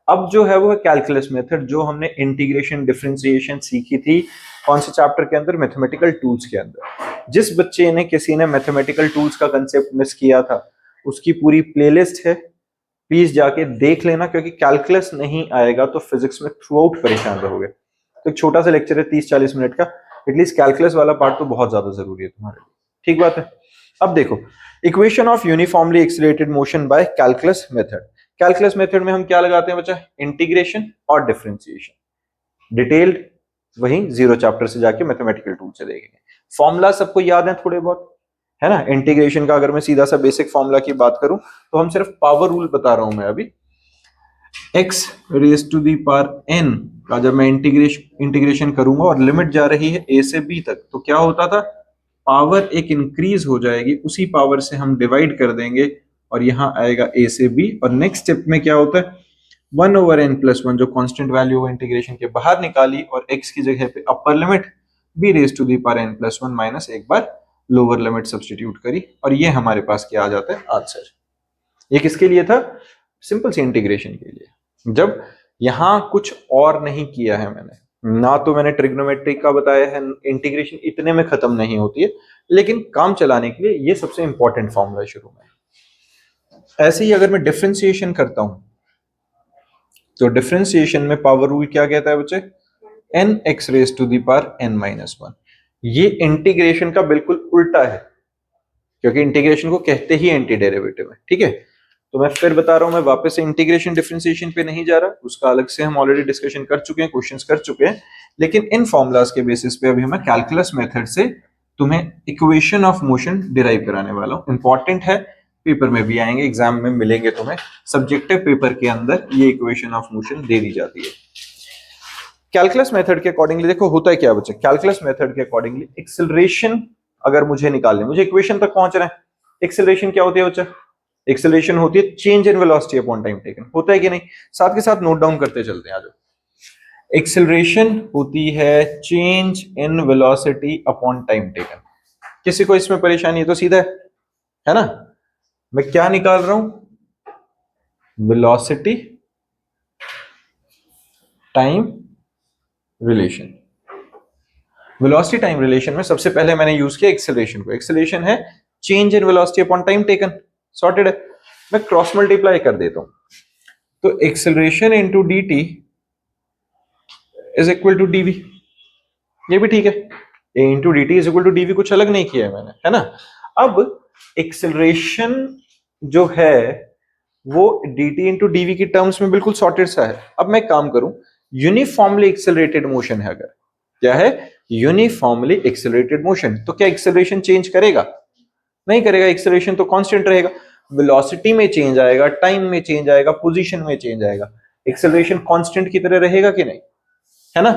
अब जो है वो है कैलकुलस मेथड, जो हमने इंटीग्रेशन डिफरेंशिएशन सीखी थी कौन से चैप्टर के अंदर, मैथमेटिकल टूल्स के अंदर। जिस बच्चे ने किसी ने मैथमेटिकल टूल्स का कंसेप्ट मिस किया था उसकी पूरी प्लेलिस्ट है, प्लीज जाके देख लेना, क्योंकि कैलकुलस नहीं आएगा तो फिजिक्स में थ्रू आउट परेशान रहोगे। तो एक छोटा सा लेक्चर है 30-40 मिनट का, एटलीस्ट कैलकुलस वाला पार्ट तो बहुत ज्यादा जरूरी है तुम्हारे लिए, ठीक बात है। अब देखो equation of uniformly accelerated motion by calculus method. Calculus method में हम क्या लगाते हैं बच्चा, इंटीग्रेशन और डिफरेंशिएशन। डिटेल्ड वही जीरो चैप्टर से जाके मैथमेटिकल टूल से देखेंगे। फॉर्मूला सबको याद है थोड़े बहुत, है ना। इंटीग्रेशन का अगर मैं सीधा सा बेसिक फॉर्मूला की बात करूं तो हम सिर्फ पावर रूल बता रहा हूं मैं अभी, x raise to the power n का जब मैं इंटीग्रेशन करूंगा और लिमिट जा रही है a से b तक, तो क्या होता था, पावर एक इंक्रीज हो जाएगी, उसी पावर से हम डिवाइड कर देंगे और यहां आएगा a से b, और नेक्स्ट स्टेप में क्या होता है 1/n+1 जो कांस्टेंट वैल्यू इंटीग्रेशन के बाहर निकाली और x की जगह पे upper limit b raise to the power n+1 minus एक बार लोअर लिमिट सब्स्टिट्यूट करी, और ये हमारे पास क्या आ जाता है आंसर। ये किसके लिए था, सिंपल सी इंटीग्रेशन के लिए। जब यहां कुछ और नहीं किया है मैंने, ना तो मैंने ट्रिग्नोमेट्री का बताया है, इंटीग्रेशन इतने में खत्म नहीं होती है, लेकिन काम चलाने के लिए ये सबसे इंपॉर्टेंट फॉर्मूला शुरू में। ऐसे ही अगर मैं डिफरेंशिएशन करता हूं तो डिफरेंशिएशन में पावर रूल क्या कहता है बच्चे, n(x raise to the power n-1). ये इंटीग्रेशन का बिल्कुल उल्टा है, क्योंकि इंटीग्रेशन को कहते ही एंटी डेरिवेटिव है, ठीक है। तो मैं फिर बता रहा हूं, मैं वापस से इंटीग्रेशन डिफरेंशिएशन पे नहीं जा रहा, उसका अलग से हम ऑलरेडी डिस्कशन कर चुके हैं, क्वेश्चंस कर चुके हैं, लेकिन इन फॉर्मूलाज के बेसिस पे अभी मैं कैलकुलस मेथड से तुम्हें इक्वेशन ऑफ मोशन डिराइव कराने वाला हूं। इंपॉर्टेंट है, पेपर में भी आएंगे, एग्जाम में मिलेंगे तुम्हें, सब्जेक्टिव पेपर के अंदर ये इक्वेशन ऑफ मोशन दे दी जाती है। कैलकुलस मेथड के अकॉर्डिंगली देखो होता है क्या बच्चे, कैलकुलस मेथड के अकॉर्डिंगली एक्सेलरेशन अगर मुझे निकालनी, मुझे इक्वेशन तक पहुंचना है, एक्सेलरेशन क्या होती है बच्चा, एक्सेलरेशन होती है change in velocity upon time taken, होता है कि नहीं, साथ के साथ नोट डाउन करते चलते हैं आज। एक्सेलरेशन होती है change in velocity upon time taken. किसी को इसमें परेशानी है तो सीधा है ना, मैं क्या निकाल रहा हूं, velocity time relation. Velocity time relation में सबसे पहले मैंने यूज किया एक्सेलरेशन को, एक्सेलरेशन है change in velocity upon time taken, sorted है। मैं क्रॉस मल्टीप्लाई कर देता हूं, तो acceleration into dt is equal to dv, ये भी ठीक है, a into dt is equal to dv, कुछ अलग नहीं किया है मैंने, है ना। अब एक्सेलरेशन जो है वो dt इंटू dv की टर्म्स में बिल्कुल सॉर्टेड सा है। अब मैं काम करूं, यूनिफॉर्मली एक्सेलरेटेड मोशन है, अगर क्या है यूनिफॉर्मली एक्सेलरेटेड मोशन, तो क्या एक्सेलरेशन चेंज करेगा, नहीं करेगा, एक्सेलरेशन तो कांस्टेंट रहेगा। वेलोसिटी में चेंज आएगा, टाइम में चेंज आएगा, पोजीशन में चेंज आएगा, एक्सेलरेशन कांस्टेंट की तरह रहेगा कि नहीं, है ना।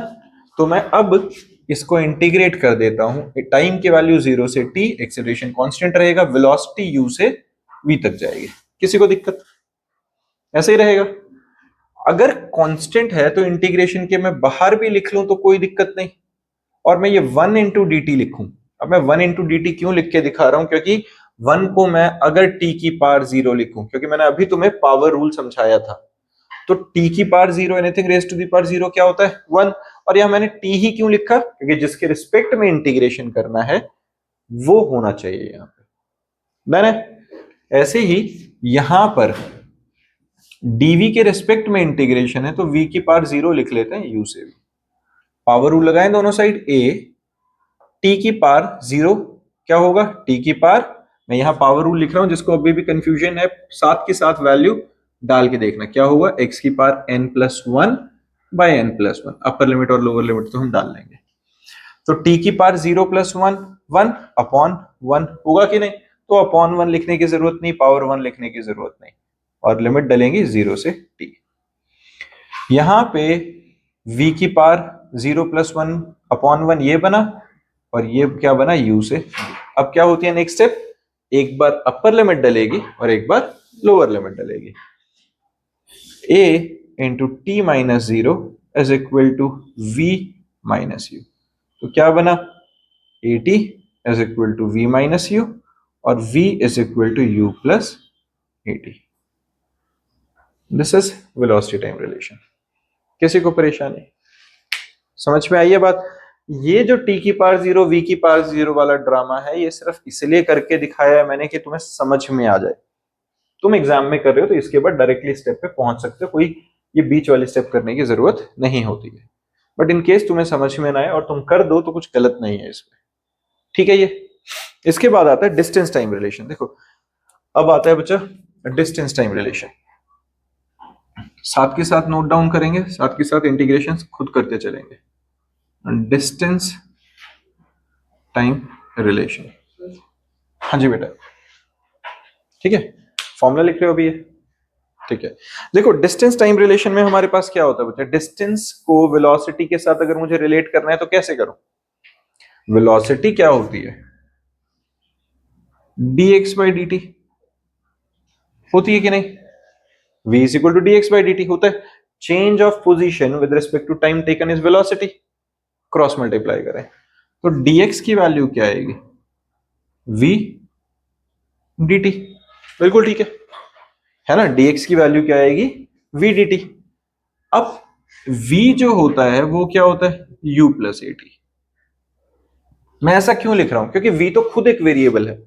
तो मैं अब इसको इंटीग्रेट कर देता हूं, टाइम की वैल्यू 0 से t, एक्सेलरेशन कांस्टेंट रहेगा, वेलोसिटी u से v तक जाएगी, किसी को दिक्कत, ऐसे ही रहेगा। अगर कांस्टेंट है तो इंटीग्रेशन के मैं बाहर भी लिख लूं तो कोई दिक्कत नहीं, और मैं ये 1 इंटू डी टी लिखूं। अब मैं 1 इंटू डी टी क्यों लिख के दिखा रहा हूं, क्योंकि 1 को मैं अगर t की पावर 0 लिखूं, क्योंकि मैंने अभी तुम्हें पावर रूल समझाया था, तो t की पावर 0 anything raise to the power 0 क्या होता है 1, और यहां मैंने t ही क्यों लिखा, क्योंकि जिसके रिस्पेक्ट में इंटीग्रेशन करना है वो होना चाहिए यहाँ पे, डन है। ऐसे ही यहां पर dv के रेस्पेक्ट में इंटीग्रेशन है तो v की पावर 0 लिख लेते हैं u से भी। पावर रूल लगाएं दोनों साइड, a t की पावर 0 क्या होगा, t की पावर, मैं यहां पावर रूल लिख रहा हूं जिसको अभी भी कंफ्यूजन है, साथ के साथ वैल्यू डाल के देखना क्या होगा, x की power n+1 by n+1, upper limit और लोअर लिमिट तो हम डाल लेंगे। तो t की पावर 0+1 1 अपॉन 1 होगा कि नहीं, तो अपॉन 1 लिखने की जरूरत नहीं, पावर 1 लिखने की जरूरत नहीं, और लिमिट डलेंगी 0 से t। यहां पे v की पावर 0+1 अपॉन 1 ये बना, और ये क्या बना, u से v। अब क्या होती है नेक्स्ट स्टेप, एक बार अपर लिमिट डलेगी और एक बार लोअर लिमिट डलेगी। a into t minus 0 is equal to v minus u। तो क्या बना, at is equal to v minus u और v is equal to u plus at। This is velocity time relation. किसी को परेशानी समझ में आई है बात? ये जो t की पावर 0 v की पावर 0 वाला ड्रामा है, ये सिर्फ इसलिए करके दिखाया है मैंने कि तुम्हें समझ में आ जाए। तुम एग्जाम में कर रहे हो तो इसके बाद डायरेक्टली स्टेप पे पहुंच सकते हो, कोई ये बीच वाली स्टेप करने की जरूरत नहीं होती है। बट इन केस तुम्हें समझ में ना आए और तुम कर दो तो कुछ गलत नहीं है इसमें, ठीक है। ये इसके बाद आता है डिस्टेंस टाइम रिलेशन। देखो अब आता है बच्चा डिस्टेंस टाइम रिलेशन, साथ के साथ नोट डाउन करेंगे, साथ के साथ इंटीग्रेशन खुद करते चलेंगे। डिस्टेंस टाइम रिलेशन, हाँ जी बेटा, ठीक है, फॉर्मूला लिख रहे हो अभी ये, ठीक है। देखो डिस्टेंस टाइम रिलेशन में हमारे पास क्या होता है बच्चा, डिस्टेंस को वेलोसिटी के साथ अगर मुझे रिलेट करना है तो कैसे करूं, वेलोसिटी क्या होती है, dx बाई dt होती है कि नहीं, v is equal to dx by dt होता है। Change of position with respect to time taken is velocity, cross multiply करें तो dx की वैल्यू क्या आएगी, v dt, बिल्कुल ठीक है ना, dx की वैल्यू क्या आएगी, v dt। अब v जो होता है वो क्या होता है, u प्लस at। मैं ऐसा क्यों लिख रहा हूं, क्योंकि v तो खुद एक वेरिएबल है,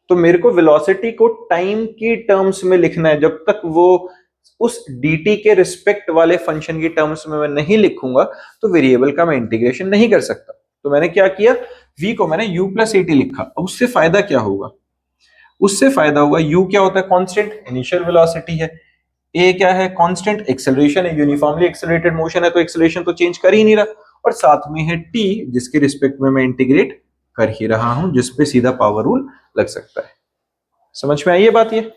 तो मेरे को वेलोसिटी को टाइम की टर्म्स में लिखना है। जब तक वो उस dt के रिस्पेक्ट वाले फंक्शन की टर्म्स में मैं नहीं लिखूंगा तो वेरिएबल का मैं इंटीग्रेशन नहीं कर सकता। तो मैंने क्या किया, v को मैंने u प्लस at लिखा। अब उससे फायदा क्या होगा, उससे फायदा होगा, u क्या होता है, कांस्टेंट इनिशियल वेलोसिटी है, a क्या है, कांस्टेंट एक्सेलरेशन है, यूनिफॉर्मली एक्सेलरेटेड मोशन है तो एक्सेलरेशन तो चेंज कर ही नहीं रहा, और साथ में है t जिसके रिस्पेक्ट में मैं इंटीग्रेट कर ही रहा हूं, जिसपे सीधा पावर रूल लग सकता है। समझ में आई ये बात, ये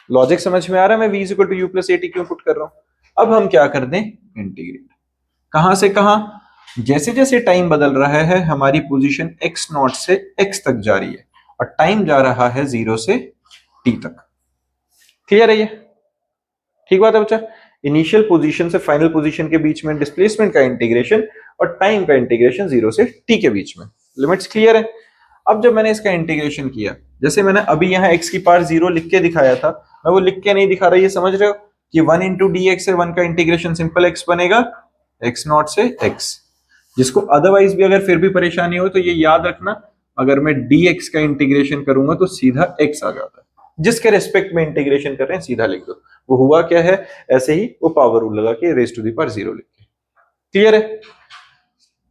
लॉजिक समझ में आ रहा है, मैं v equal to u plus a t क्यों पुट कर रहा हूं। अब हम क्या कर दें, इंटीग्रेट, कहां से कहां, जैसे जैसे टाइम बदल रहा है हमारी पोजीशन x नॉट से x तक जा रही है और टाइम जा रहा है 0 से t तक। क्लियर है ये, ठीक बात है बच्चा। इनिशियल पोजीशन से फाइनल पोजीशन के बीच में डिस्प्लेसमेंट का इंटीग्रेशन और टाइम का इंटीग्रेशन 0 से t के बीच में, लिमिट्स क्लियर है। अब जब मैंने इसका इंटीग्रेशन किया, जैसे मैंने अभी यहाँ x की पावर 0 लिख के दिखाया था, मैं वो लिख के नहीं दिखा रहा, ये समझ रहे हो कि 1 इंटू डी एक्स है, 1 का इंटीग्रेशन सिंपल x बनेगा x नॉट से x। जिसको अदरवाइज भी अगर फिर भी परेशानी हो तो ये याद रखना, अगर मैं dx का इंटीग्रेशन करूंगा तो सीधा x आ जाता है, जिसके रेस्पेक्ट में इंटीग्रेशन कर रहे हैं सीधा लिख दो। वो हुआ क्या है, ऐसे ही वो पावर रूल लगा के रेज टू द पावर 0 लिख के, क्लियर है।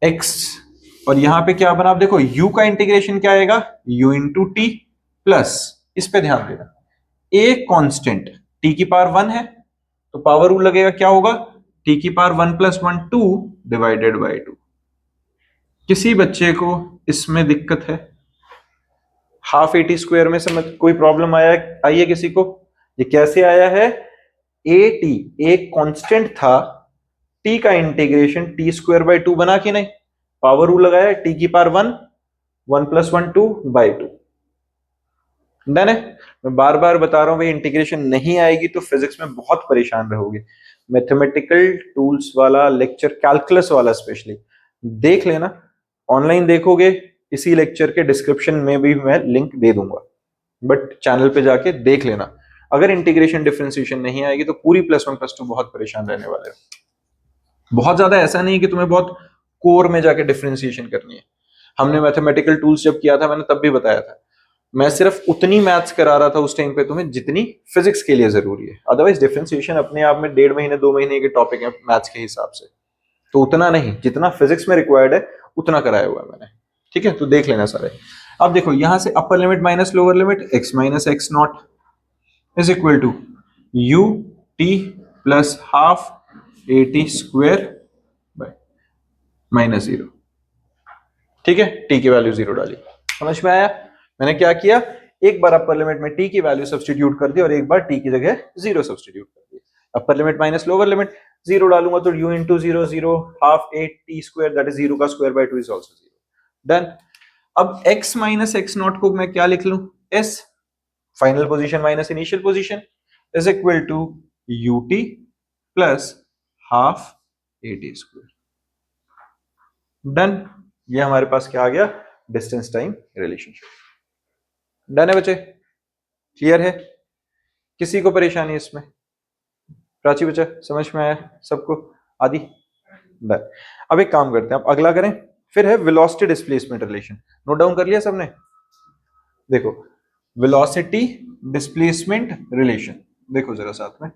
x और यहां पे क्या बना, आप देखो u का इंटीग्रेशन क्या आएगा, u इंटू टी प्लस, इस पे ध्यान देना, a कांस्टेंट t की पावर 1 है तो पावर रूल लगेगा क्या होगा, t की पावर 1 प्लस 1 2 डिवाइडेड बाय 2। किसी बच्चे को इसमें दिक्कत है, हाफ एटी स्क्वायर में समझ कोई प्रॉब्लम आई है किसी को, ये कैसे आया है, at एक कांस्टेंट था, t का इंटीग्रेशन टी स्क्वायर बाय 2 बना कि नहीं, पावर रूल लगाया, t की पावर 1 1 प्लस 1 2 बाय 2, डन है। मैं बार बार बता रहा हूं भाई, इंटीग्रेशन नहीं आएगी तो फिजिक्स में बहुत परेशान रहोगे। मैथमेटिकल टूल्स वाला लेक्चर, कैलकुलस वाला स्पेशली देख लेना, ऑनलाइन देखोगे इसी लेक्चर के डिस्क्रिप्शन में भी मैं लिंक दे दूंगा, बट चैनल पे जाके देख लेना। अगर इंटीग्रेशन डिफरेंशिएशन नहीं आएगी तो पूरी +1 +2 बहुत परेशान रहने वाले हो। बहुत ज्यादा ऐसा नहीं है कि तुम्हें बहुत कोर में जाके डिफरेंशिएशन करनी है। हमने मैथमेटिकल टूल्स जब किया था मैंने तब भी बताया था, मैं सिर्फ उतनी मैथ्स करा रहा था उस टाइम पे तुम्हें जितनी फिजिक्स के लिए जरूरी है, अदरवाइज डिफरेंशिएशन अपने आप में 1.5 महीने 2 महीने के टॉपिक है मैथ्स के हिसाब से, तो उतना नहीं, जितना फिजिक्स में रिक्वायर्ड है उतना कराया हुआ है मैंने। ठीक है, तो देख लेना सारे। अब देखो यहां से upper limit minus lower limit x minus x naught is equal to u t plus half a t square by minus 0। ठीक है, टी की वैल्यू 0 डाली, समझ में आया? मैंने क्या किया, एक बार अपर लिमिट में टी की वैल्यू सब्स्टिट्यूट कर दी और एक बार टी की जगह 0 सब्स्टिट्यूट कर दिया। Upper limit minus lower limit, 0 डालूंगा तो u into 0 0 half 8 t square that is 0 का square by 2 is also 0। Done. अब x माइनस एक्स नॉट को मैं क्या लिख लूं, s final position minus initial position is equal to ut plus half a t square. Done. ये हमारे पास क्या आ गया, डिस्टेंस टाइम रिलेशनशिप। डन है बच्चे, क्लियर है? किसी को परेशानी इसमें? प्राची बच्चा समझ में आया सबको? आदि? डन। अब एक काम करते हैं, अब अगला करें, फिर है velocity displacement relation. Note down कर लिया सबने? देखो वेलोसिटी डिस्प्लेसमेंट रिलेशन, देखो जरा साथ में।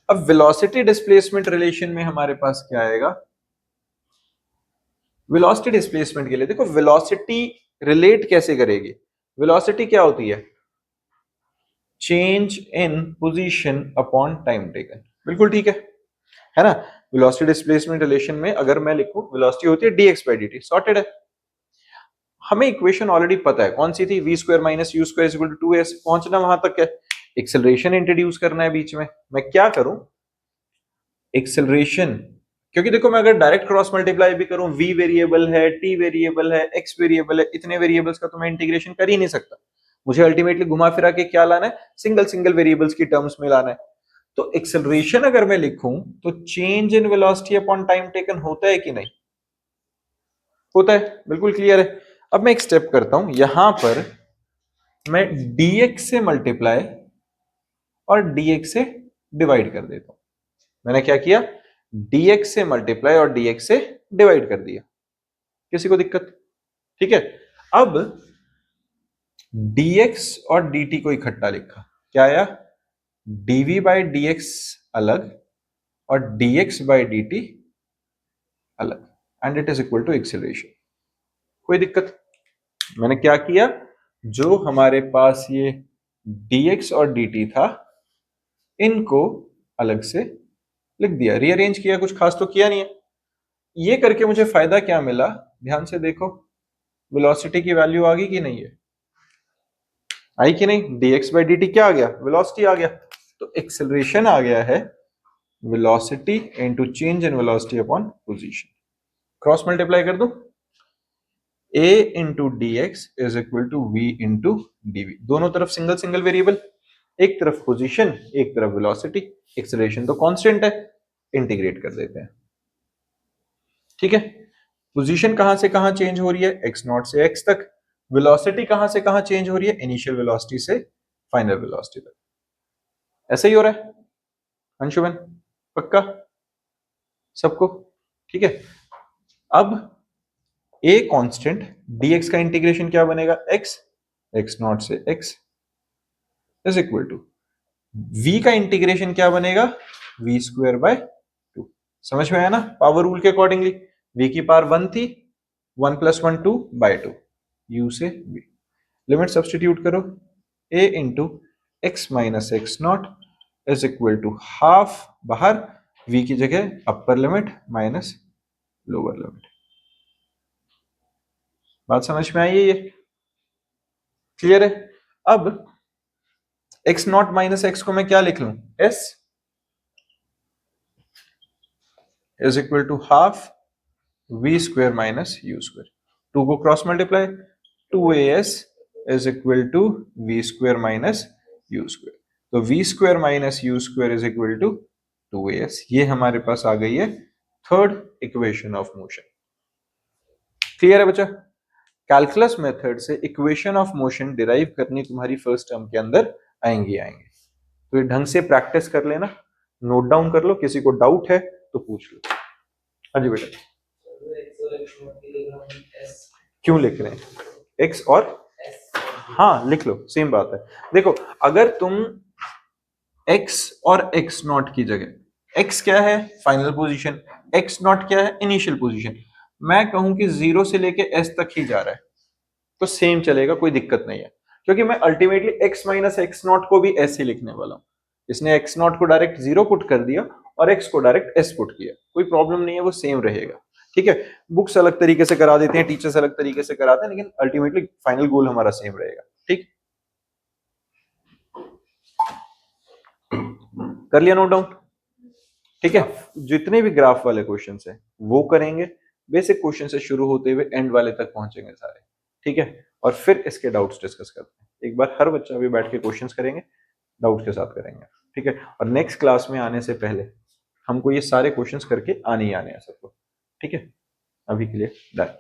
अब वेलोसिटी डिस्प्लेसमेंट रिलेशन में हमारे पास क्या आएगा, वेलोसिटी डिस्प्लेसमेंट के लिए देखो वेलोसिटी रिलेट कैसे करेगी। वेलोसिटी क्या होती है, change in position upon time taken. बिल्कुल ठीक है ना? वेलोसिटी डिस्प्लेसमेंट रिलेशन में अगर मैं लिखूं, वेलोसिटी होती है dx by dt, सॉर्टेड है। हमें इक्वेशन ऑलरेडी पता है, कौन सी थी, v square minus u square equal to 2s। पहुंचना वहां तक है, एक्सेलरेशन इंट्रोड्यूस करना है बीच में। मैं क्या करूं, एक्सेलरेशन, क्योंकि देखो मैं अगर डायरेक्ट क्रॉस मल्टीप्लाई भी करूं, v वेरिएबल है, t वेरिएबल है, x वेरिएबल है, इतने वेरिएबल्स का तो मैं इंटीग्रेशन कर ही नहीं सकता। मुझे अल्टीमेटली घुमा फिरा के क्या लाना है, सिंगल सिंगल वेरिएबल्स की टर्म्स में लाना है। तो एक्सेलरेशन अगर मैं लिखूं तो change in velocity upon time taken होता है कि नहीं, होता है, बिल्कुल क्लियर है। अब मैं एक स्टेप करता हूं, यहां पर मैं dx से मल्टीप्लाई और dx से डिवाइड कर देता हूं। मैंने क्या किया, dx से मल्टीप्लाई और dx से डिवाइड कर दिया। किसी को दिक्कत? ठीक है। अब dx और dt को इकट्ठा लिखा, क्या आया, dv बाई dx अलग और dx बाई dt अलग, and it is equal to acceleration. कोई दिक्कत? मैंने क्या किया, जो हमारे पास ये dx और dt था इनको अलग से लिख दिया, रीअरेंज किया, कुछ खास तो किया नहीं है। ये करके मुझे फायदा क्या मिला, ध्यान से देखो, वेलोसिटी की वैल्यू आ गई कि नहीं है, आई कि नहीं, dx बाई dt क्या आ गया, वेलोसिटी आ गया। तो एक्सेलरेशन आ गया है velocity into change in velocity upon position. Cross multiply कर दो, a into d x is equal to v into dv। दोनों तरफ सिंगल सिंगल वेरिएबल, एक तरफ पोजीशन एक तरफ वेलोसिटी, एक्सेलरेशन तो कांस्टेंट है, इंटीग्रेट कर देते हैं। ठीक है, पोजीशन कहां से कहां चेंज हो रही है, x नॉट से x तक। वेलोसिटी कहां से कहां चेंज हो रही है, इनिशियल वेलोसिटी से फाइनल वेलोसिटी तक। ऐसे ही हो रहा है अंशुमन? पक्का सबको? ठीक है। अब a कांस्टेंट, dx का इंटीग्रेशन क्या बनेगा, x नॉट से x is equal to v का इंटीग्रेशन क्या बनेगा, v स्क्वायर बाय 2। समझ में आया ना, पावर रूल के अकॉर्डिंगली v की पावर 1 थी, 1 प्लस 1 2 बाय 2, u से v। लिमिट सब्सटीट्यूट करो, a into x minus x naught is equal to half, बाहर v की जगह upper limit minus lower limit. बात समझ में आई है ये? क्लियर है? अब x नॉट माइनस एक्स को मैं क्या लिख लूं, s is equal to half v square minus u square. 2 को cross multiply, 2as is equal to v square minus u square. तो v square minus u square is equal to 2as। ये हमारे पास आ गई है third equation of motion. Clear है बच्चा? कैलकुलस मेथड से इक्वेशन ऑफ मोशन डिराइव करनी तुम्हारी फर्स्ट टर्म के अंदर आएंगे। तो ये ढंग से प्रैक्टिस कर लेना, नोट डाउन कर लो, किसी को डाउट है तो पूछ लो। हाँ जी बेटा। क्यों लिख रहे हैं x और हाँ लिख लो, सेम बात है। देखो अगर तुम x और x नॉट की जगह, x क्या है फाइनल पोजीशन, x नॉट क्या है इनिशियल पोजीशन, मैं कहूं कि 0 से लेके s तक ही जा रहा है तो सेम चलेगा, कोई दिक्कत नहीं है, क्योंकि मैं ultimately x minus x naught को भी ऐसे लिखने वाला हूं। इसने एक्स नॉट को डायरेक्ट 0 पुट कर दिया और x को डायरेक्ट s पुट किया, कोई प्रॉब्लम नहीं है, वो सेम रहेगा। ठीक है, बुक्स अलग तरीके से करा देते हैं, टीचर्स अलग तरीके से कराते हैं, लेकिन अल्टीमेटली फाइनल गोल हमारा सेम रहेगा। ठीक, कर लिया नोट डाउन? ठीक है, जितने भी ग्राफ वाले क्वेश्चन है वो करेंगे, बेसिक क्वेश्चन से शुरू होते हुए एंड वाले तक पहुंचेंगे सारे। ठीक है, और फिर इसके डाउट्स डिस्कस करते हैं। एक बार हर बच्चा भी बैठ के क्वेश्चंस करेंगे, डाउट के साथ करेंगे। ठीक है, और नेक्स्ट क्लास में आने से पहले हमको ये सारे क्वेश्चंस करके आने ही आने हैं सबको। ठीक है, अभी के लिए डन।